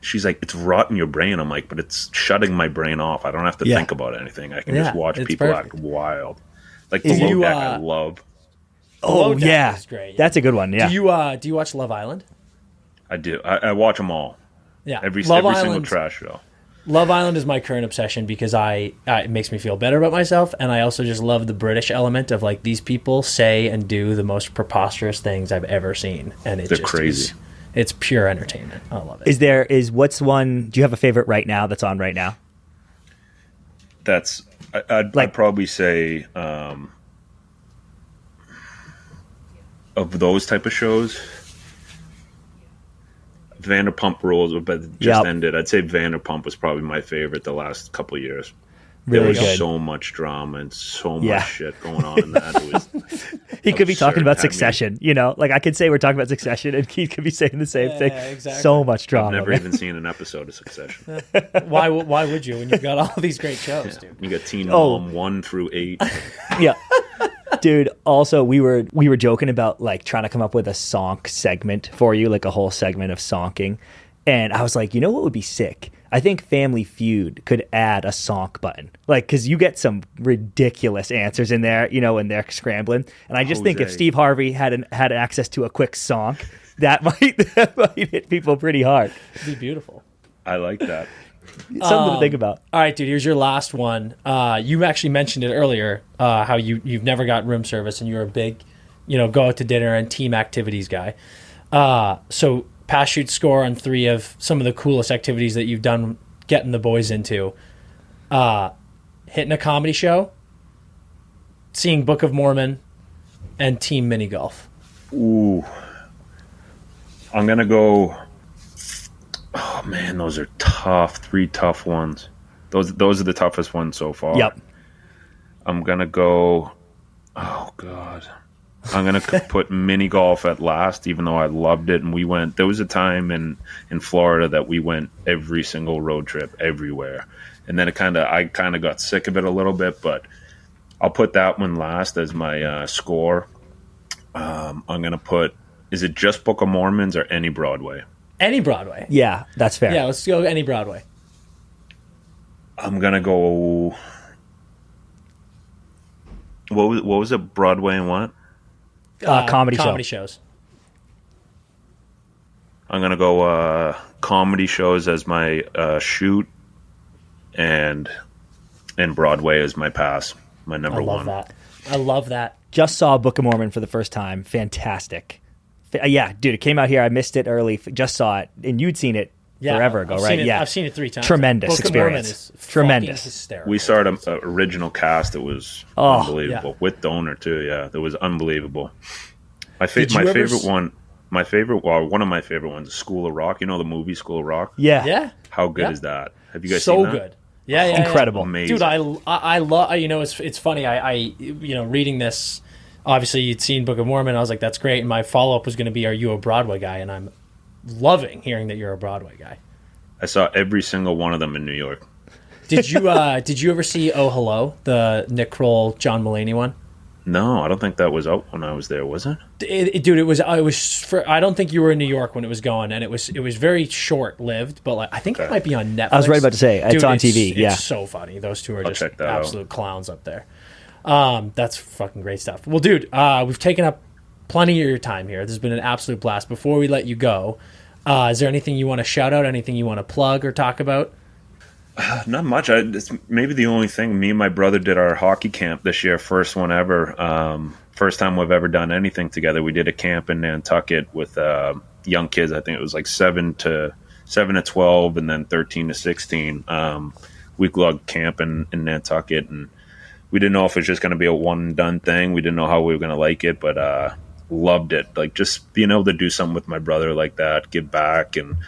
She's like, "It's rotting your brain." I'm like, "But it's shutting my brain off. I don't have to Yeah. think about anything. I can Yeah, just watch it's people perfect. act wild." Like Is Below you, Deck, I love. Oh, Deck yeah. is great. That's a good one. Yeah. Do you watch Love Island? I do. I watch them all. Yeah, Every Love single Island. trash show. Love Island is my current obsession because it makes me feel better about myself, and I also just love the British element of like these people say and do the most preposterous things I've ever seen, and They're crazy. It's pure entertainment. I love it. What's one? Do you have a favorite right now that's on right now? I'd probably say of those type of shows, Vanderpump Rules, but it just ended. I'd say Vanderpump was probably my favorite the last couple of years. There Really was good. so much drama and so Yeah. much shit going on in that. It was He could be talking about absurd. I mean, Succession, like I could say we're talking about Succession, and Keith could be saying the same thing. exactly. So much drama. I've never man. even seen an episode of Succession. Why would you when you've got all these great shows, dude? You got Teen Oh. Mom 1 through 8. Yeah. Dude, also we were joking about like trying to come up with a sonk segment for you, like a whole segment of sonking. And I was like, you know what would be sick? I think Family Feud could add a sonk button. Like, because you get some ridiculous answers in there, when they're scrambling. And I just think if Jose. Steve Harvey had access to a quick sonk, that might hit people pretty hard. It'd be beautiful. I like that. Something to think about. All right, dude. Here's your last one. You actually mentioned it earlier. How you've never got room service and you're a big, go out to dinner and team activities guy. So pass, shoot, score on 3 of some of the coolest activities that you've done getting the boys into. Hitting a comedy show, seeing Book of Mormon, and team mini golf. Ooh. I'm going to go... Oh, man, those are tough. 3 tough ones. Those are the toughest ones so far. Yep. I'm going to go... Oh, God. I'm going to put mini golf at last, even though I loved it. And there was a time in Florida that we went every single road trip everywhere. And then I kind of got sick of it a little bit, but I'll put that one last as my score. I'm going to put, is it just Book of Mormons or any Broadway? Any Broadway. Yeah, that's fair. Yeah, let's go any Broadway. I'm going to go, what was it, Broadway and what? Comedy shows. I'm going to go comedy shows as my shoot and Broadway as my pass, my number one. I love that. Just saw Book of Mormon for the first time. Fantastic. Yeah, dude, it came out here. I missed it early. Just saw it. And you'd seen it forever ago, right? Yeah. I've seen it 3 times. Tremendous Book of Mormon experience. is Tremendous. fucking hysterical. We saw an original cast. It was unbelievable. Yeah. With Donor, too. Yeah, it was unbelievable. My Did you favorite one, one of my favorite ones is School of Rock. You know the movie School of Rock? Yeah. Yeah. How good Yeah. is that? Have you guys So seen that? good. Yeah. Incredible. Amazing. Dude, I love, it's funny. I reading this, obviously you'd seen Book of Mormon. I was like, that's great. And my follow-up was going to be, are you a Broadway guy? And I'm loving hearing that you're a Broadway guy. I saw every single one of them in New York. Did you ever see Oh Hello, the Nick Kroll, John Mulaney one? No, I don't think that was out when I was there, was it? Dude, it was I don't think you were in New York when it was going, and it was very short lived, but like I think it might be on Netflix. I was right about to say, it's on TV. Yeah. It's so funny. Those two are just check that out. absolute clowns up there. That's fucking great stuff. Well, dude, we've taken up plenty of your time here. This has been an absolute blast. Before we let you go, is there anything you want to shout out? Anything you want to plug or talk about? Not much. It's maybe the only thing. Me and my brother did our hockey camp this year, first one ever. First time we've ever done anything together. We did a camp in Nantucket with young kids. I think it was like 7 to 12, and then 13 to 16. Week-long camp in Nantucket, and we didn't know if it was just going to be a one-and-done thing. We didn't know how we were going to like it, but loved it. Like just being able to do something with my brother like that, give back, and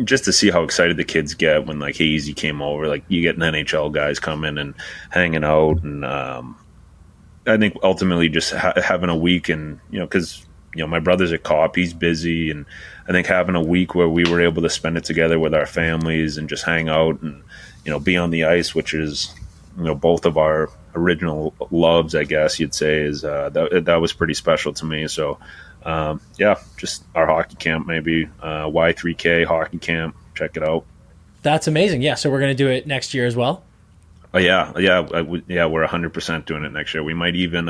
just to see how excited the kids get when like Hazy came over. Like you get an NHL guys coming and hanging out, and I think ultimately just having a week, and because my brother's a cop, he's busy, and I think having a week where we were able to spend it together with our families and just hang out and be on the ice, which is both of our original loves, I guess you'd say, is that was pretty special to me. So yeah, just our hockey camp, maybe Y3K hockey camp. Check it out. That's amazing. Yeah, so we're going to do it next year as well. Oh yeah, we're 100% doing it next year. We might even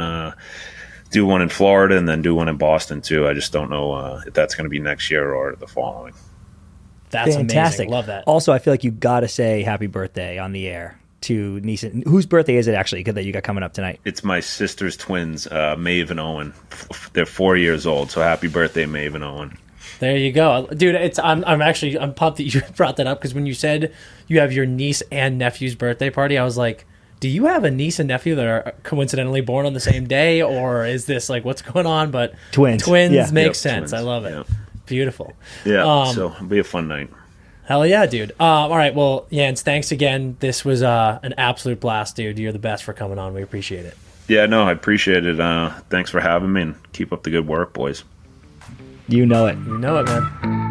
do one in Florida and then do one in Boston too. I just don't know if that's going to be next year or the following. That's fantastic. Amazing. Love that. Also, I feel like you got to say happy birthday on the air to niece. Whose birthday is it actually that you got coming up tonight? It's my sister's twins, Maeve and Owen. They're 4 years old, so happy birthday, Maeve and Owen. There you go, dude. I'm pumped that you brought that up, because when you said you have your niece and nephew's birthday party, I was like, do you have a niece and nephew that are coincidentally born on the same day, or is this like what's going on? But twins makes Yep, sense. twins. I love it. Yep. Beautiful. Yeah, so it'll be a fun night. Hell yeah, dude. All right, well, Jens, thanks again. This was an absolute blast, dude. You're the best for coming on. We appreciate it. Yeah, no, I appreciate it. Thanks for having me, and keep up the good work, boys. You know it. You know it, man.